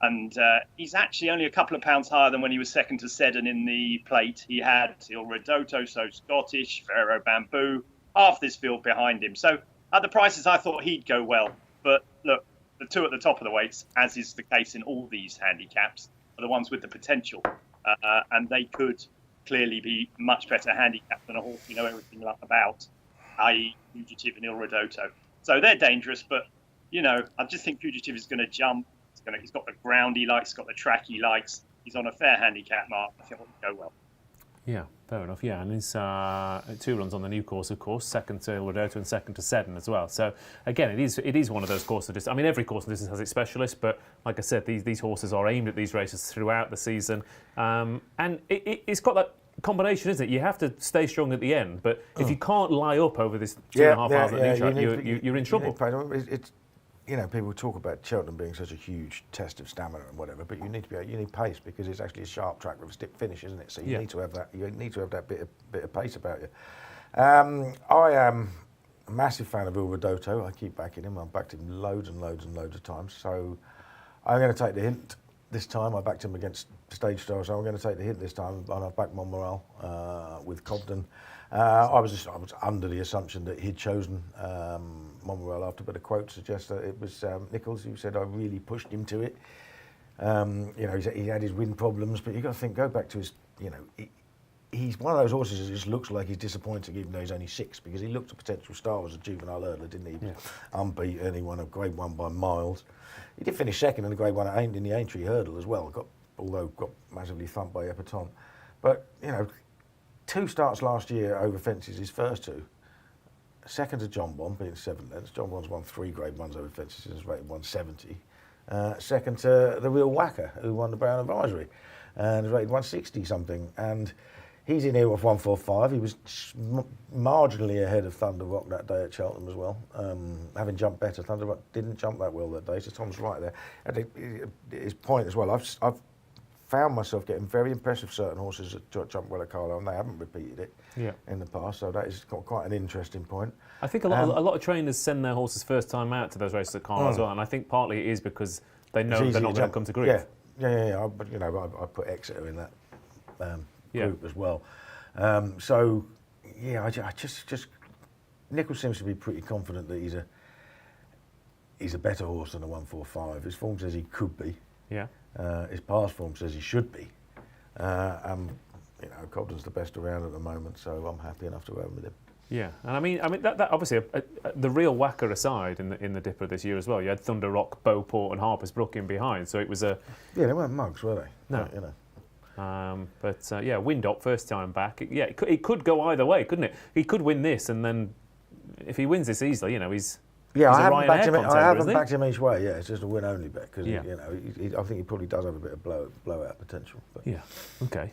S3: And he's actually only a couple of pounds higher than when he was second to Seddon in the plate. He had Il Ridoto, So Scottish, Ferro Bamboo, half this field behind him. So at the prices, I thought he'd go well. But look, the two at the top of the weights, as is the case in all these handicaps, are the ones with the potential. And they could clearly be much better handicapped than a horse we know everything about, i.e. Fugitive and Il Ridoto. So they're dangerous, but, I just think Fugitive is going to jump. He's got the ground he likes, he's got the track he likes. He's on a fair handicap mark. I think it'll go well.
S1: Yeah, fair enough. Yeah, and he's 2 runs on the new course, of course, second to Il Ridoto and second to Seddon as well. So again, it is one of those courses. I mean, every course in distance has its specialist, but like I said, these horses are aimed at these races throughout the season, and it's got that combination, isn't it? You have to stay strong at the end, but if you can't lie up over this 2.5 hours on the track, you're in trouble.
S2: People talk about Cheltenham being such a huge test of stamina and whatever, but you need pace, because it's actually a sharp track with a stick finish, isn't it? So you need to have that. You need to have that bit of pace about you. I am a massive fan of Il Ridoto. I keep backing him. I've backed him loads and loads and loads of times. So I'm going to take the hint this time. I backed him against Stage Star, so I'm going to take the hint this time, and I've backed Montmoral with Cobden. I was under the assumption that he'd chosen Montmoral after, but the quote suggests that it was Nicholls who said, I really pushed him to it. He had his wind problems, but you've got to go back to his, he's one of those horses that just looks like he's disappointing even though he's only 6, because he looked a potential star as a juvenile hurdler, didn't he? Yeah. Unbeaten, he won a Grade 1 by miles. He did finish second in the Grade 1 in the Aintree hurdle as well, although got massively thumped by Epatton. But, 2 starts last year over fences, his first 2. Second to John Bond, being 7 lengths. John Bond's won 3 Grade 1s over fences and is rated 170. Second to the real whacker, who won the Brown Advisory, and is rated 160 something. And he's in here off 145. He was marginally ahead of Thunder Rock that day at Cheltenham as well, having jumped better. Thunder Rock didn't jump that well that day, so Tom's right there. At his point as well, I've found myself getting very impressed with certain horses that jump well at Carlisle, and they haven't repeated it in the past. So that is quite an interesting point.
S1: I think a lot of trainers send their horses first time out to those races at Carlisle as well, and I think partly it is because they know they're not going to come to grief.
S2: Yeah. But I put Exeter in that group as well. I just Nicholls seems to be pretty confident that he's a better horse than a 145. His form says he could be.
S1: Yeah.
S2: His past form says he should be. Cobden's the best around at the moment, so I'm happy enough to go with him.
S1: Yeah, and I mean that obviously the real whacker aside in the Dipper this year as well. You had Thunder Rock, Beauport, and Harper's Brook in behind, so it was a.
S2: Yeah, they weren't mugs, were they?
S1: No.
S2: You know.
S1: Windop first time back. It could go either way, couldn't it? He could win this, and then if he wins this easily, he's.
S2: Yeah,
S1: he's
S2: I haven't backed him.
S1: contender,
S2: I haven't backed him each way. Yeah, it's just a win only bet because I think he probably does have a bit of blowout potential. But.
S1: Yeah. Okay.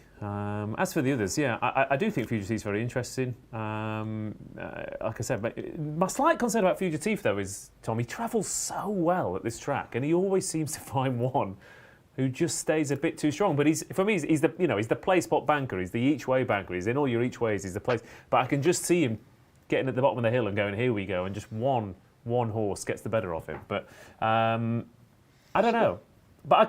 S1: As for the others, I do think Fugitive's very interesting. Like I said, my slight concern about Fugitive though is Tom. He travels so well at this track, and he always seems to find one who just stays a bit too strong. But he's the play spot banker. He's the each way banker. He's in all your each ways. He's the place. But I can just see him getting at the bottom of the hill and going, here we go, and just one horse gets the better of him. But I don't know. But I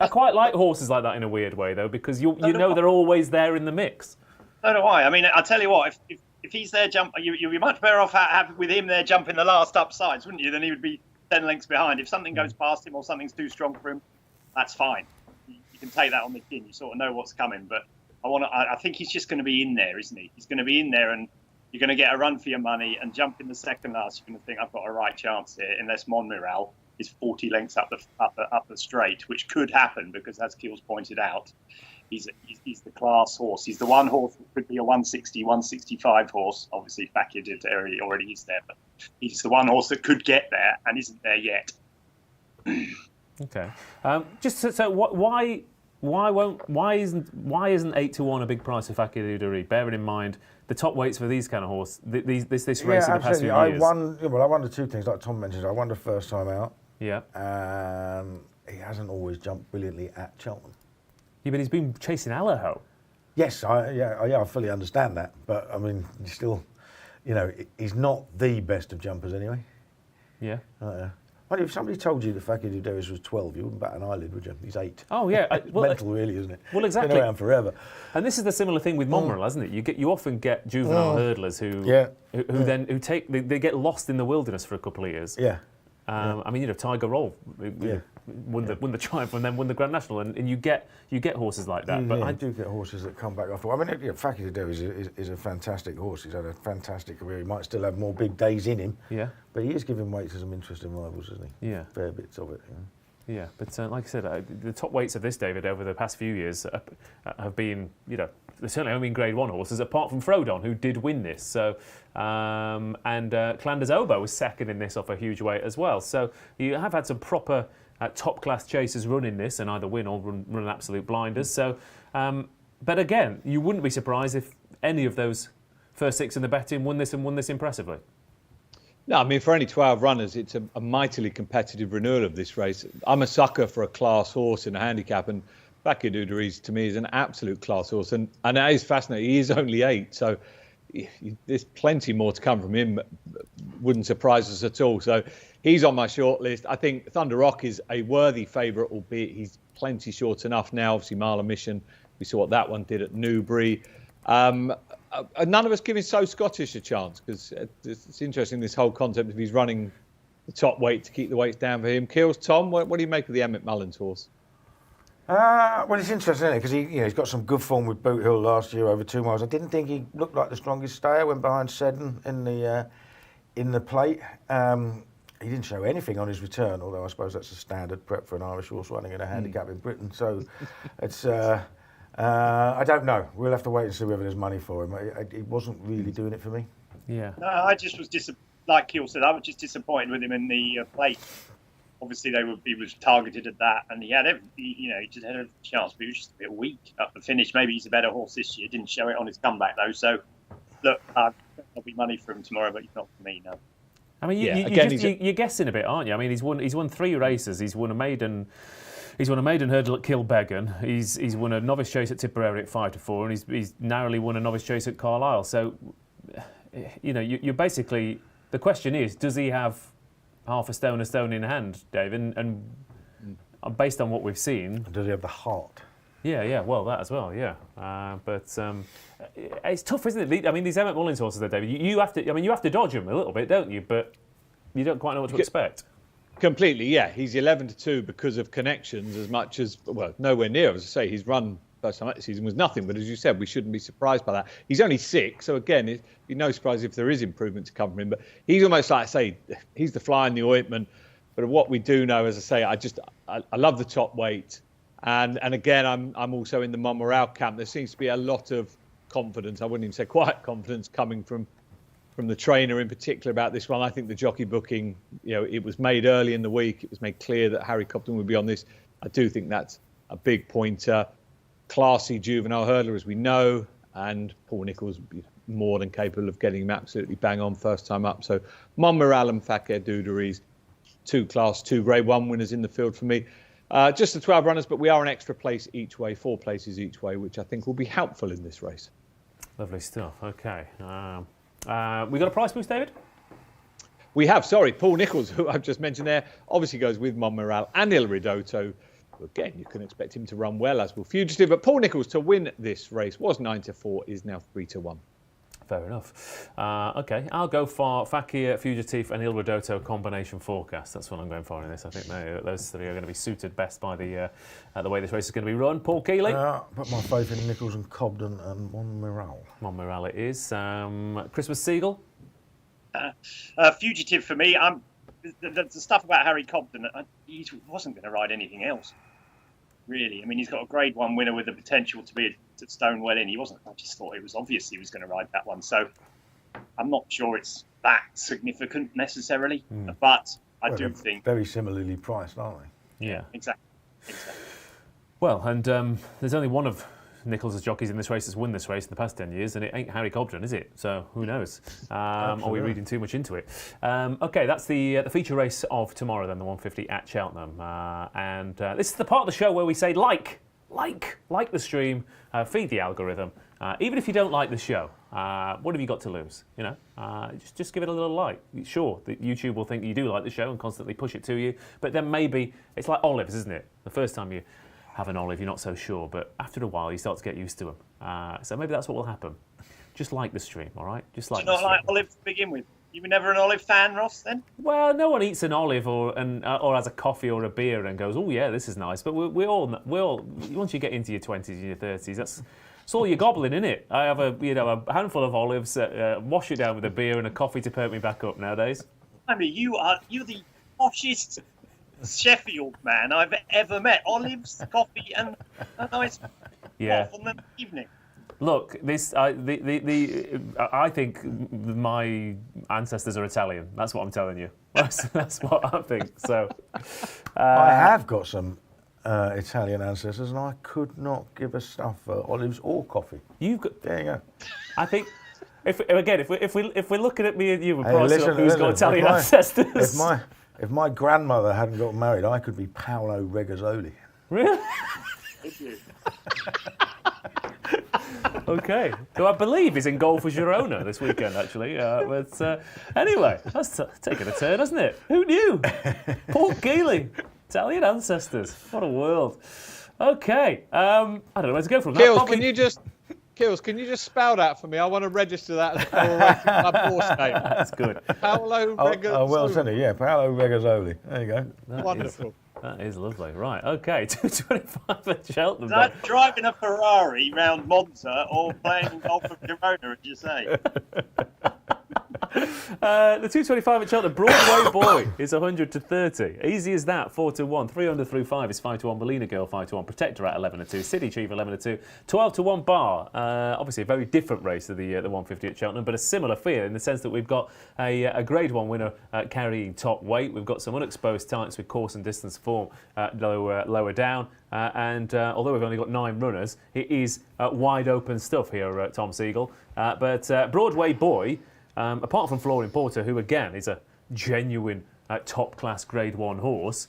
S1: quite like horses like that in a weird way though, because you know they're always there in the mix.
S3: So do I. I mean, I'll tell you what, if he's there you'd be much better off with him there jumping the last upsides, wouldn't you? Than he would be 10 lengths behind. If something goes past him or something's too strong for him, that's fine. You can take that on the chin. You sort of know what's coming. But I think he's just going to be in there, isn't he? He's going to be in there, and you're going to get a run for your money and jump in the second last. You're going to think, I've got a right chance here, unless Monmiral is 40 lengths up the straight, which could happen because, as Keels pointed out, he's the class horse. He's the one horse that could be a 160, 165 horse. Obviously, Fakir already is there, but he's the one horse that could get there and isn't there yet.
S1: Okay. Why isn't 8-1 a big price for Fakir Udari? Bearing in mind the top weights for these kind of horse, this race in the past few years.
S2: I won the two things like Tom mentioned. I won the first time out.
S1: Yeah.
S2: He hasn't always jumped brilliantly at Cheltenham.
S1: Yeah, but he's been chasing Allaho.
S2: Yes, I fully understand that, but I mean, still, he's not the best of jumpers anyway.
S1: Yeah.
S2: Well, if somebody told you the Fakir Udari was 12, you wouldn't bat an eyelid, would you? He's 8.
S1: Oh yeah,
S2: mental, really, isn't it?
S1: Well, exactly.
S2: Been around forever.
S1: And this is the similar thing with Monmiral, isn't it? You often get juvenile hurdlers who get lost in the wilderness for a couple of years.
S2: Yeah.
S1: I mean, Tiger Roll won the Triumph and then won the Grand National, and you get horses like that. But
S2: I do get horses that come back after. I mean, Fakir Udari is a fantastic horse. He's had a fantastic career. He might still have more big days in him. Yeah. But he is giving weight to some interesting rivals, isn't he?
S1: Yeah.
S2: Fair bits of it.
S1: Yeah, but like I said, the top weights of this, David, over the past few years have been, they certainly only been Grade 1 horses, apart from Frodon, who did win this. So, and Clanders Obo was second in this off a huge weight as well. So you have had some proper top-class chasers running this and either win or run absolute blinders. So, but again, you wouldn't be surprised if any of those first 6 in the betting won this impressively.
S4: No, I mean, for only 12 runners, it's a mightily competitive renewal of this race. I'm a sucker for a class horse in a handicap, and Fakir Udari, to me, is an absolute class horse. And that is fascinating. He is only 8, so there's plenty more to come from him. Wouldn't surprise us at all. So he's on my short list. I think Thunder Rock is a worthy favourite, albeit he's plenty short enough now. Obviously, Mile of Mission, we saw what that one did at Newbury. None of us giving So Scottish a chance, because it's interesting, this whole concept of he's running the top weight to keep the weights down for him. Keels, Tom, what do you make of the Emmett Mullins horse?
S2: Well, it's interesting, isn't it? Because he's got some good form with Boot Hill last year over 2 miles. I didn't think he looked like the strongest stayer. Went behind Seddon in the plate. He didn't show anything on his return, although I suppose that's a standard prep for an Irish horse running in a handicap in Britain. So it's. I don't know. We'll have to wait and see whether there's money for him. It wasn't really doing it for me.
S1: Yeah.
S3: No, I just was like Keel said, I was just disappointed with him in the plate. Obviously, he was targeted at that, and he just had a chance, but he was just a bit weak up the finish. Maybe he's a better horse this year. Didn't show it on his comeback though. So, look, there'll be money for him tomorrow, but he's not for me, no.
S1: I mean, you're guessing a bit, aren't you? I mean, he's won 3 races. He's won a maiden He's won a maiden hurdle at Kilbeggan. He's won a novice chase at Tipperary at 5-4, and he's narrowly won a novice chase at Carlisle. So, you're basically, the question is, does he have half a stone in hand, Dave? And based on what we've seen,
S2: Does he have the heart?
S1: Yeah, well, that as well, yeah. But it's tough, isn't it? I mean, these Emmett Mullins horses, there, David. You have to dodge them a little bit, don't you? But you don't quite know what to expect.
S4: Completely, yeah. He's 11-2 because of connections as much as, well, nowhere near. As I say, he's run first time out this season was nothing. But as you said, we shouldn't be surprised by that. He's only 6, so again, it'd be no surprise if there is improvement to come from him. But he's almost like I say, he's the fly in the ointment. But what we do know, as I say, I love the top weight. And again, I'm also in the Monmoral camp. There seems to be a lot of confidence. I wouldn't even say quiet confidence coming from the trainer in particular about this one. I think the jockey booking, it was made early in the week. It was made clear that Harry Cobden would be on this. I do think that's a big pointer. Classy juvenile hurdler, as we know, and Paul Nicholls more than capable of getting him absolutely bang on first time up. So Monmoral and Fakir Duderies, 2 Class 2 Grade 1 winners in the field for me. Just the 12 runners, but we are an extra place each way, 4 places each way, which I think will be helpful in this race.
S1: Lovely stuff. Okay. We got a price boost, David?
S4: We have, Paul Nicholls, who I've just mentioned there, obviously goes with Monmoral and Il Ridotto. Again, you can expect him to run well, as will Fugitive. But Paul Nicholls to win this race was 9-4, is now 3-1.
S1: Fair enough. Okay, I'll go for Fakir, Fugitive and Il Ridotto combination forecast. That's what I'm going for in this. I think those 3 are going to be suited best by the way this race is going to be run. Paul Kealy?
S2: Put my faith in Nicholls and Cobden and Monmoral.
S1: Monmoral it is. Christmas Segal?
S3: Fugitive for me. The stuff about Harry Cobden, he wasn't going to ride anything else, really. I mean, he's got a Grade 1 winner with the potential to be at Stonewell Inn. I just thought it was obvious he was going to ride that one. So I'm not sure it's that significant necessarily, but I do think...
S2: Very similarly priced, aren't they?
S1: Yeah.
S3: Exactly.
S1: Well, and there's only one of Nicholls' jockeys in this race that's won this race in the past 10 years, and it ain't Harry Cobden, is it? So who knows? Are we reading too much into it? Okay, that's the feature race of tomorrow, then, the 150 at Cheltenham. And this is the part of the show where we say like the stream, feed the algorithm. Even if you don't like the show, what have you got to lose? Just give it a little like. Sure, YouTube will think you do like the show and constantly push it to you, but then maybe it's like olives, isn't it? The first time you have an olive, you're not so sure, but after a while, you start to get used to them. So maybe that's what will happen. Just like the stream, all right? Just like.
S3: Do you not like olive to begin with? You were never an olive fan, Ross, then?
S1: Well, no one eats an olive or has a coffee or a beer and goes, oh yeah, this is nice. But we all once you get into your 20s and your 30s, that's all you're gobbling, innit? I have a handful of olives, wash it down with a beer and a coffee to perk me back up nowadays.
S3: I mean, you're the poshest Sheffield man I've ever met. Olives, coffee, and a nice off on the evening.
S1: Look, I think my ancestors are Italian. That's what I'm telling you. That's what I think. So,
S2: I have got some Italian ancestors, and I could not give a stuff for olives or coffee. There you go.
S1: I think. If we're looking at me and you and pricing up who's got Italian ancestors.
S2: If my grandmother hadn't got married, I could be Paolo Regazzoli.
S1: Really? Okay. Who I believe is in goal for Girona this weekend, actually. But anyway, that's taken a turn, hasn't it? Who knew? Paul Kealy, Italian ancestors. What a world. Okay. I don't know where to go from
S4: Kills,
S1: that.
S4: can you just spell that for me? I want to register that as a Racing Club horse name.
S1: That's good.
S4: Paolo Regazzoli.
S2: Oh, well said, yeah, Paolo Regazzoli. There you go.
S4: Wonderful.
S1: That is lovely. Right, okay, 225 at Cheltenham.
S3: Is that driving a Ferrari round Monza or playing golf at Girona, as you say?
S1: The 225 at Cheltenham, Broadway Boy is 100 to 30. Easy as that, 4 to 1. 300 through 5 is 5 to 1. Molina Girl 5 to 1. Protector at 11 to 2. City Chief 11 to 2. 12 to 1 Bar. Obviously a very different race to the 150 at Cheltenham, but a similar feel in the sense that we've got a Grade 1 winner carrying top weight. We've got some unexposed talents with course and distance form lower down. And although we've only got 9 runners, it is wide open stuff here at Tom Segal. But Broadway Boy, apart from Flooring Porter, who again is a genuine top-class Grade 1 horse,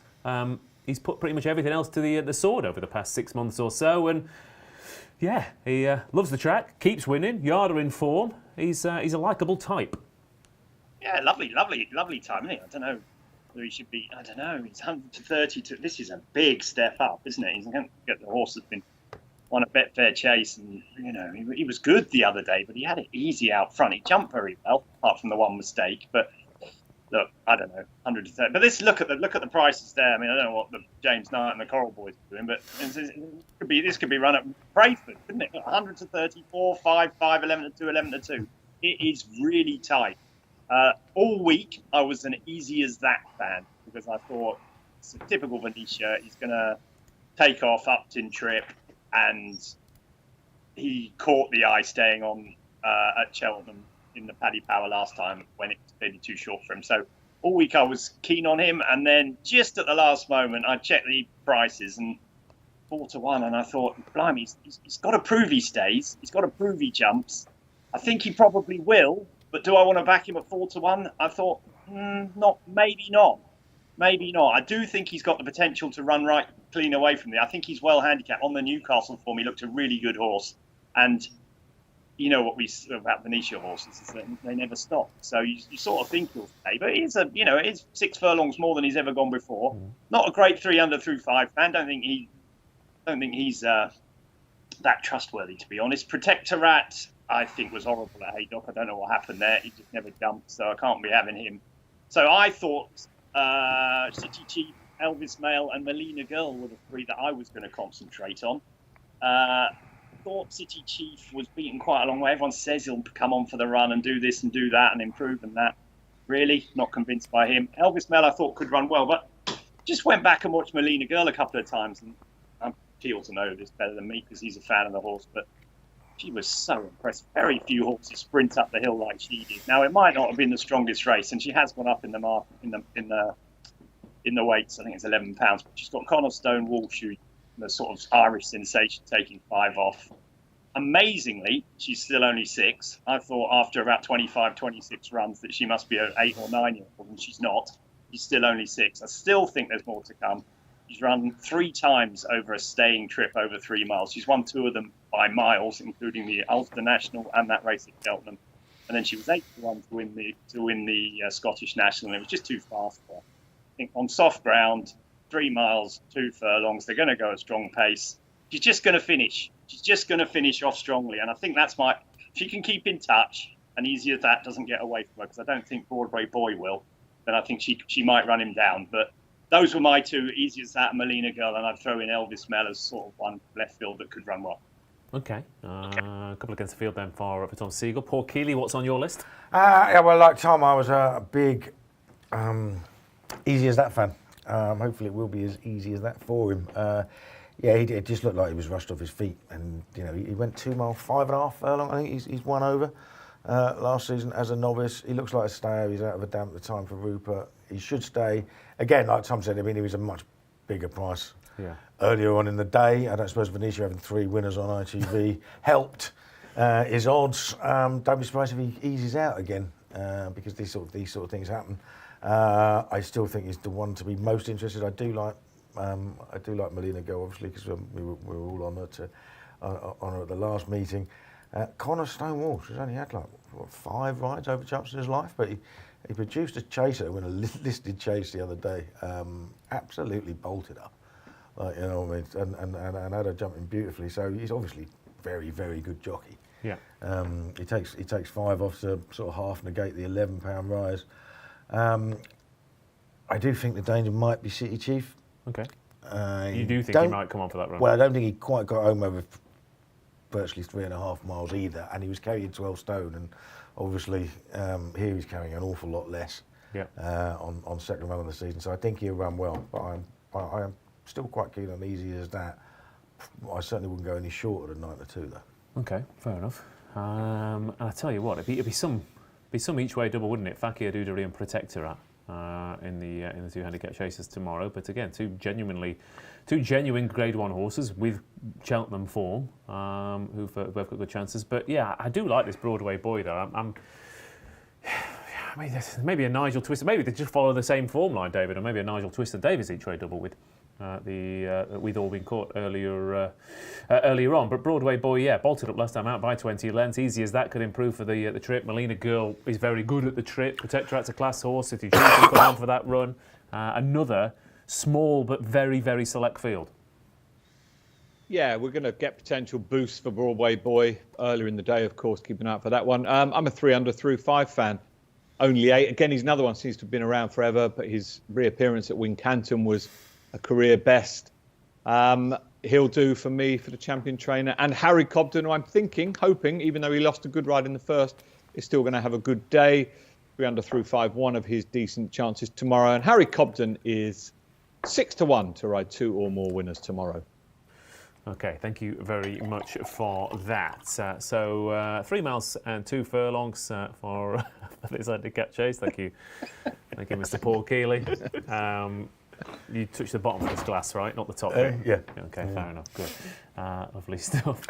S1: he's put pretty much everything else to the sword over the past 6 months or so, and yeah, he loves the track, keeps winning, Yarder in form. He's a likeable type.
S3: Yeah, lovely time, isn't he? I don't know whether he should be. I don't know. He's 132. This is a big step up, isn't it? He's going to get the horse that's been won a Betfair Chase, and he was good the other day, but he had it easy out front. He jumped very well, apart from the one mistake. But look, I don't know, 130. But look at the prices there. I mean, I don't know what the James Knight and the Coral Boys are doing, but this could be run at Brayford, couldn't it? 100 to 34, 5, 5, 11 to 2, 11 to 2. It is really tight. All week, I was an easy as that fan because I thought it's a typical Venetia. He's going to take off Upton trip, and he caught the eye staying on at Cheltenham in the Paddy Power last time when it was clearly too short for him. So all week I was keen on him, and then just at the last moment, I checked the prices and 4-1, and I thought, blimey, he's got to prove he stays. He's got to prove he jumps. I think he probably will. But do I want to back him at 4-1? I thought, maybe not. I do think he's got the potential to run right clean away from there. I think he's well handicapped. On the Newcastle form, he looked a really good horse. And you know what we say about Venetia horses is that they never stop. So you sort of think he'll stay. But it is 6 furlongs more than he's ever gone before. Not a great 3 under through 5 fan. Don't think he's that trustworthy, to be honest. Protectorat, I think, was horrible at Haydock. I don't know what happened there. He just never jumped, so I can't be having him. So I thought City Chief, Elvis Mail, and Melina Girl were the 3 that I was going to concentrate on. Thought City Chief was beaten quite a long way. Everyone says he'll come on for the run and do this and do that and improve and that. Really, not convinced by him. Elvis Mail, I thought, could run well, but just went back and watched Melina Girl a couple of times, and he ought to know this better than me because he's a fan of the horse, but she was so impressive. Very few horses sprint up the hill like she did. Now, it might not have been the strongest race, and she has gone up in the market in the weights. I think it's 11 pounds. But she's got Connor Stone Walshu, the sort of Irish sensation, taking 5 off. Amazingly, she's still only 6. I thought after about 25, 26 runs that she must be an 8 or 9-year-old, and she's not. She's still only 6. I still think there's more to come. She's run 3 times over a staying trip over 3 miles. She's won 2 of them by miles, including the Ulster National and that race at Cheltenham. And then she was 8-1 to win the Scottish National, and it was just too fast for her. I think on soft ground, 3 miles, 2 furlongs, they're going to go at strong pace. She's just going to finish. She's just going to finish off strongly. And I think that's if she can keep in touch, and Easy as That doesn't get away from her, because I don't think Broadway Boy will, then I think she might run him down. But those were my 2, Easy as That and Melina Girl, and I'd throw in Elvis Mel as sort of one left field that could run well.
S1: Okay. A couple against the field then for Tom Segal. Paul Kealy, what's on your list?
S2: Yeah, well, like Tom, I was a big Easy as That fan. Hopefully it will be as easy as that for him. Yeah, it just looked like he was rushed off his feet, and he went 2 miles, 5.5 furlong. I think he's won over last season as a novice. He looks like a stayer. He's out of a damp at the time for Rupert. He should stay. Again, like Tom said, I mean, he was a much bigger price earlier on in the day. I don't suppose Venetia having 3 winners on ITV helped his odds. Don't be surprised if he eases out again because these sort of things happen. I still think he's the one to be most interested. I do like Melina Go, obviously, because we were all on her at the last meeting. Connor Stone Walsh has only had 5 rides over jumps in his life, but he produced a chaser, win a listed chase the other day. Absolutely bolted up, and had her jumping beautifully. So he's obviously very, very good jockey.
S1: Yeah.
S2: He takes 5 off to sort of half negate the £11 rise. I do think the danger might be City Chief.
S1: Okay. You do think he might come on for that run?
S2: Well, I don't think he quite got home over virtually 3.5 miles either, and he was carrying 12 stone, and obviously here he's carrying an awful lot less on second run of the season. So I think he'll run well, but I am still quite keen on Easy as That. I certainly wouldn't go any shorter than 9 to 2 though.
S1: Okay, fair enough. And I tell you what, it'd be some each way double, wouldn't it? Fakir, Dudari and Protectorat in the 2 handicap chases tomorrow. But again, two genuine Grade 1 horses with Cheltenham form, who've both got good chances. But yeah, I do like this Broadway Boy though. I mean, maybe a Nigel Twister. Maybe they just follow the same form line, David, or maybe a Nigel Twister Davies each way double with we'd all been caught earlier on. But Broadway Boy, bolted up last time out by 20 lengths. Easy as that could improve for the trip. Molina Girl is very good at the trip. Protectorate's a class horse. City Chief will come on for that run. Another small but very, very select field.
S4: Yeah, we're going to get potential boosts for Broadway Boy earlier in the day, of course, keeping an eye out for that one. I'm a 3 under through 5 fan. Only 8. Again, he's another one, seems to have been around forever, but his reappearance at Wincanton was a career best. He'll do for me for the champion trainer. And Harry Cobden, who I'm hoping, even though he lost a good ride in the first, is still going to have a good day. 3 under through 5, one of his decent chances tomorrow. And Harry Cobden is 6-1 to ride 2 or more winners tomorrow.
S1: Okay, thank you very much for that. So 3 miles and 2 furlongs for this handicap chase. Thank you, Mr. Paul Kealy. You touched the bottom of this glass, right? Not the top bit.
S2: Yeah.
S1: Okay, fair enough. Good. Lovely stuff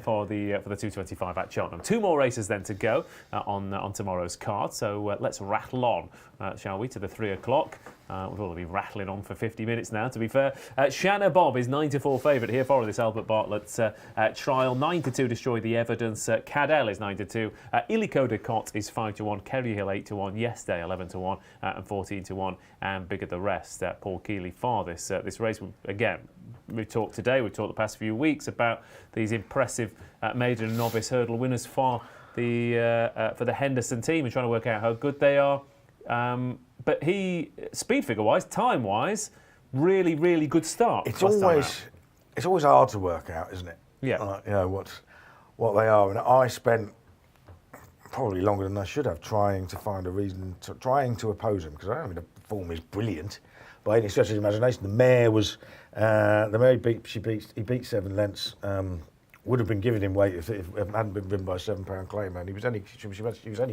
S1: for the 225 at Cheltenham. 2 more races then to go on tomorrow's card. So let's rattle on, shall we, to the 3 o'clock. We've all been rattling on for 50 minutes now, to be fair. Shanna Bob is 9-4 favourite here for this Albert Bartlett trial. 9-2 Destroy the Evidence. Cadell is 9-2. Illico de Cotte is 5-1. Kerry Hill 8-1. Yes Day 11-1 and 14-1. And bigger the rest. Paul Kealy for this race. Again, we've talked today, we've talked the past few weeks about these impressive maiden and novice hurdle winners for the Henderson team and trying to work out how good they are. But he, speed figure wise, time wise, really, really good start.
S2: It's always hard to work out, isn't it?
S1: Yeah.
S2: You know what they are, and I spent probably longer than I should have trying to find a reason, trying to oppose him, because I don't think the form is brilliant by any stretch of the imagination. The mare was he beat 7 lengths. Would have been giving him weight if it hadn't been ridden by a £7 claim man. She was only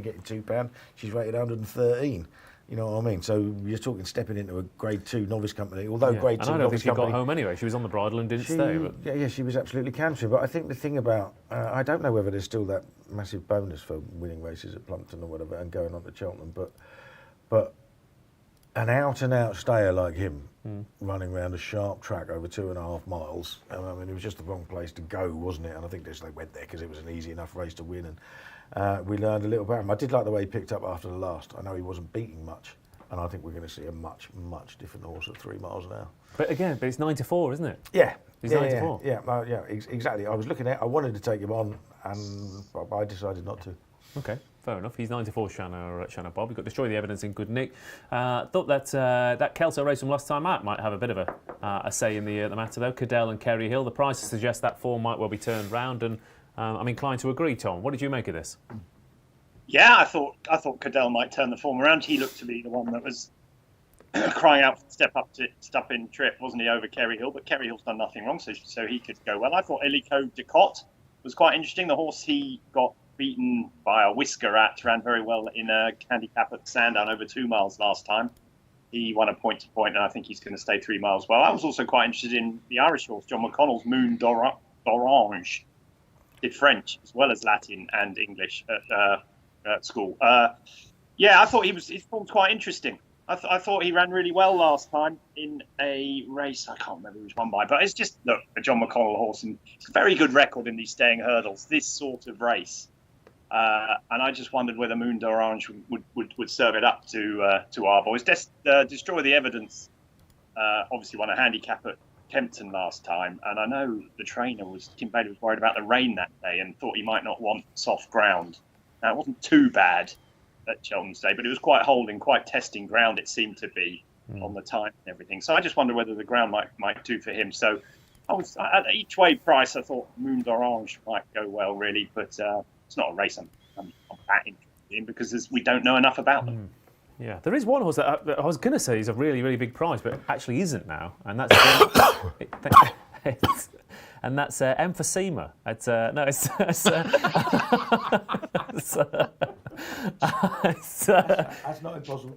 S2: getting £2. She's rated 113. You know what I mean? So you're talking stepping into a Grade 2 novice company, although Grade 2
S1: and I don't
S2: novice
S1: think she
S2: company,
S1: got home anyway. She was on the bridle and didn't stay. But.
S2: Yeah, she was absolutely cantering. But I think the thing about I don't know whether there's still that massive bonus for winning races at Plumpton or whatever and going on to Cheltenham, but an out-and-out stayer like him running around a sharp track over 2.5 miles, I mean, it was just the wrong place to go, wasn't it? And I think they went there because it was an easy enough race to win, and we learned a little about him. I did like the way he picked up after the last. I know he wasn't beating much, and I think we're going to see a much, much different horse at 3 miles an hour.
S1: But it's 9-4, isn't it?
S2: Yeah.
S1: He's 9-4.
S2: Yeah, exactly. I was looking at I wanted to take him on, and I decided not to.
S1: Okay, fair enough. He's 9-4 Shanna Bob. We've got Destroy the Evidence in good nick. Thought that Kelso race from last time out might have a bit of a say in the matter, though. Cadell and Kerry Hill. The prices suggest that form might well be turned round, and I'm inclined to agree, Tom. What did you make of this?
S3: Yeah, I thought Cadell might turn the form around. He looked to be the one that was crying out for step in trip, wasn't he, over Kerry Hill? But Kerry Hill's done nothing wrong, so he could go well. I thought Illico de Cotte was quite interesting. The horse he got beaten by a whisker at ran very well in a handicap at Sandown over 2 miles last time. He won a point-to-point, and I think he's going to stay 3 miles well. I was also quite interested in the Irish horse, John McConnell's Moon d'Orange. Did French as well as Latin and English at school. I thought his form's quite interesting. I thought he ran really well last time in a race. I can't remember who was won by, but it's just, look, a John McConnell horse, and it's a very good record in these staying hurdles, this sort of race. And I just wondered whether Moon d'Orange would serve it up to our boys. Destroy the Evidence obviously won a handicap at Kempton last time, and I know the trainer Kim Bailey was worried about the rain that day and thought he might not want soft ground. Now, it wasn't too bad at Cheltenham Day, but it was quite holding, quite testing ground, it seemed to be, on the time and everything. So I just wonder whether the ground might do for him. So at each way price, I thought Moon d'Orange might go well, really, but it's not a race I'm that interested in because we don't know enough about them.
S1: Yeah, there is one horse that I was going to say is a really, really big prize, but actually isn't now, and that's emphysema.
S2: That's not impossible.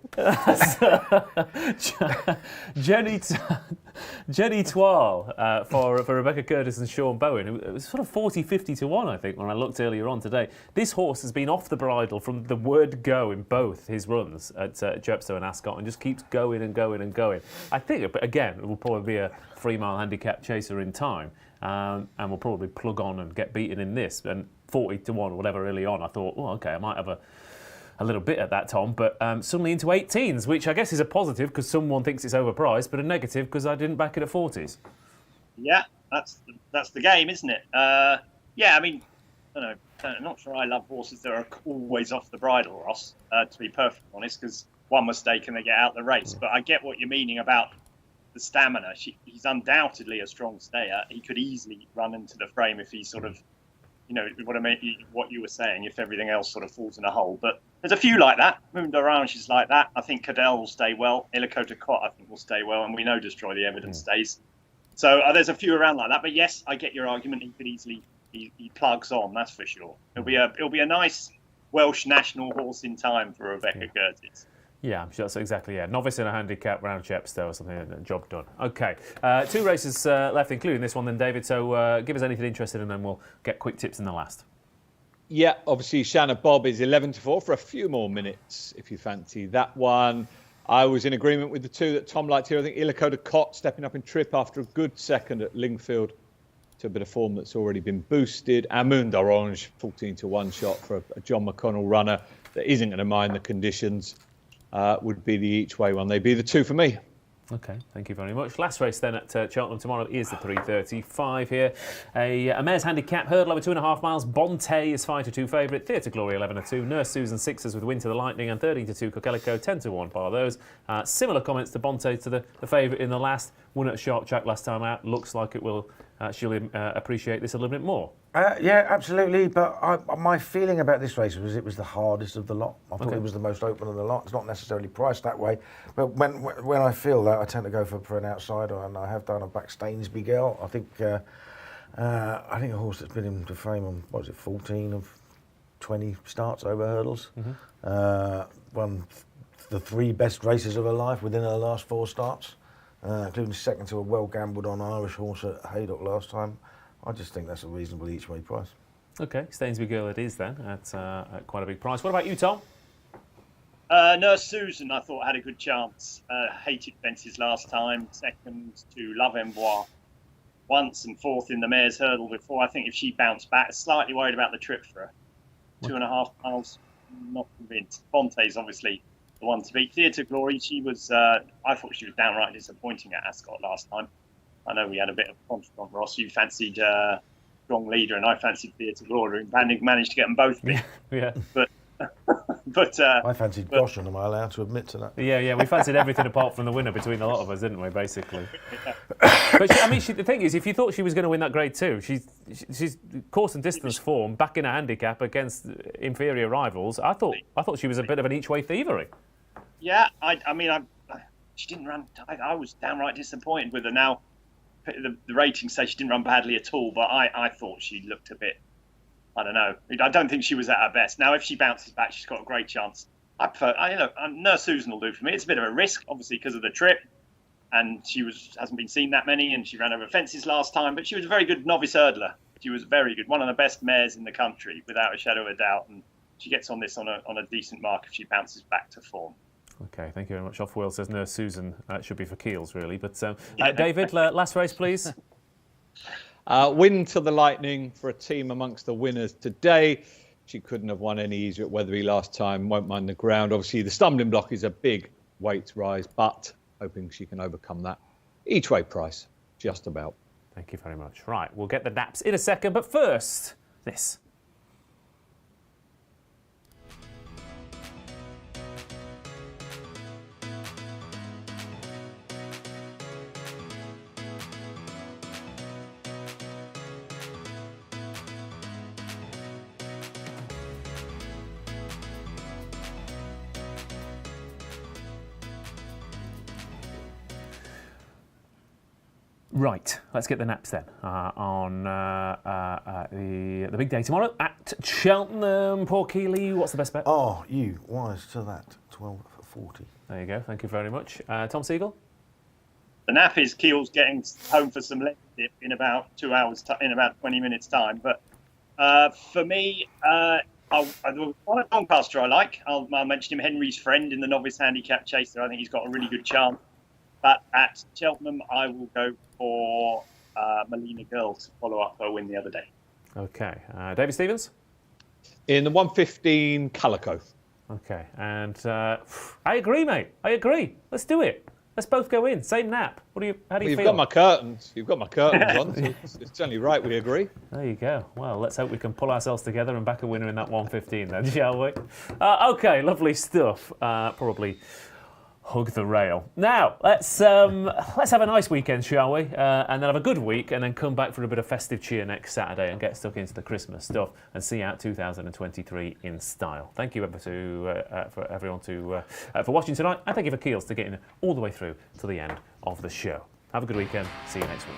S1: Jenny Twal for Rebecca Curtis and Sean Bowen. It was sort of 40-50 to 1, I think, when I looked earlier on today. This horse has been off the bridle from the word go in both his runs at Chepstow and Ascot and just keeps going and going and going. I think, but again, it will probably be a 3-mile handicap chaser in time, and we'll probably plug on and get beaten in this. And 40 to 1 or whatever early on, I thought, oh, OK, I might have a little bit at that, Tom, but suddenly into 18s, which I guess is a positive because someone thinks it's overpriced, but a negative because I didn't back it at 40s.
S3: Yeah, that's the game, isn't it? Yeah, I mean, I don't know. I'm not sure I love horses that are always off the bridle, Ross, to be perfectly honest, because one mistake and they get out the race. But I get what you're meaning about the stamina. He's undoubtedly a strong stayer. He could easily run into the frame if he sort of, you know, what you were saying, if everything else sort of falls in a hole. But there's a few like that. Moon d'Orange is like that. I think Cadell will stay well. Illico Cot, I think, will stay well. And we know Destroy the Evidence stays. So there's a few around like that. But yes, I get your argument. He could easily, he plugs on, that's for sure. It'll be a nice Welsh national horse in time for Rebecca Curtis.
S1: Yeah, that's exactly, yeah. Novice in a handicap round Chepstow or something, job done. OK, 2 races left, including this one then, David. So give us anything interesting and then we'll get quick tips in the last.
S4: Yeah, obviously Shanna Bob is 11 to 4 for a few more minutes if you fancy that one. I was in agreement with the 2 that Tom liked here. I think Illico Cot stepping up in trip after a good second at Lingfield to a bit of form that's already been boosted. And Moon d'Orange, 14 to 1 shot for a John McConnell runner that isn't going to mind the conditions. Would be the each way one. They'd be the 2 for me.
S1: OK, thank you very much. Last race then at Cheltenham tomorrow is the 3:35 here. A mare's handicap, hurdle over 2.5 miles. Bonte is 5 to 2 favourite. Theatre Glory 11 to 2. Nurse Susan 6s with Winter the Lightning and 13 to 2 Coquelicot 10 to 1 bar those. Similar comments to Bonte to the favourite in the last. Won at a sharp track last time out. Looks like it will. She'll appreciate this a little bit more.
S2: Yeah, absolutely. But my feeling about this race was it was the hardest of the lot. I thought it was the most open of the lot. It's not necessarily priced that way. But when I feel that, I tend to go for an outsider, and I have done a back Stainsby girl. I think a horse that's been in the frame on, 14 of 20 starts over hurdles. Won the 3 best races of her life within her last 4 starts. Including second to a well-gambled on Irish horse at Haydock last time. I just think that's a reasonable each-way price.
S1: OK, Stainsby girl it is then, at quite a big price. What about you, Tom?
S3: Nurse Susan, I thought, had a good chance. Hated fences last time. Second to Love Envoy once and 4th in the mare's hurdle before. I think if she bounced back, slightly worried about the trip for her. 2.5 miles, not convinced. Bonte's obviously the one to beat. Theatre Glory, she was, I thought she was downright disappointing at Ascot last time. I know we had a bit of conflict on Ross. You fancied Strong Leader and I fancied Theatre Glory and managed to get them both beat.
S1: Yeah.
S3: But
S2: I fancied Bosch, and am I allowed to admit to that?
S1: Yeah, we fancied everything apart from the winner between a lot of us, didn't we, basically? But the thing is, if you thought she was going to win that grade 2, she's course and distance form back in a handicap against inferior rivals. I thought she was a bit of an each-way thievery.
S3: Yeah, she didn't run. I was downright disappointed with her. Now, the ratings say she didn't run badly at all, but I thought she looked a bit. I don't know. I don't think she was at her best. Now, if she bounces back, she's got a great chance. Nurse Susan will do for me. It's a bit of a risk, obviously, because of the trip, and she hasn't been seen that many, and she ran over fences last time. But she was a very good novice hurdler. She was very good, one of the best mares in the country, without a shadow of a doubt. And she gets on this on a decent mark if she bounces back to form.
S1: OK, thank you very much. Off Will says Nurse Susan should be for Keels, really. But David, last race, please.
S4: Win to the Lightning for a team amongst the winners today. She couldn't have won any easier at Wetherby last time. Won't mind the ground. Obviously, the stumbling block is a big weight rise, but hoping she can overcome that. Each way price, just about.
S1: Thank you very much. Right, we'll get the naps in a second, but first, this. Right, let's get the naps then on the big day tomorrow at Cheltenham. Poor Kealy, what's the best bet?
S2: Oh, you wise to that. 12 for 40.
S1: There you go. Thank you very much, Tom Segal.
S3: The naff is Keel's getting home for some leg dip in about 2 hours, in about 20 minutes time. But for me, one at Doncaster I like. I'll mention him, Henry's Friend in the Novice Handicap Chaser. I think he's got a really good chance. But at Cheltenham, I will go for Melina Girl to follow up her win the other day.
S1: Okay. David Stevens?
S4: In the 115 Calico.
S1: Okay. And I agree, mate. I agree. Let's do it. Let's both go in. Same nap. How do you feel?
S4: You've got my curtains. You've got my curtains on. So it's only right we agree.
S1: There you go. Well, let's hope we can pull ourselves together and back a winner in that 115 then, shall we? Okay, lovely stuff. Probably hug the rail. Now, let's have a nice weekend, shall we? And then have a good week, and then come back for a bit of festive cheer next Saturday and get stuck into the Christmas stuff and see out 2023 in style. Thank you for everyone for watching tonight, and thank you for Keels to getting all the way through to the end of the show. Have a good weekend. See you next week.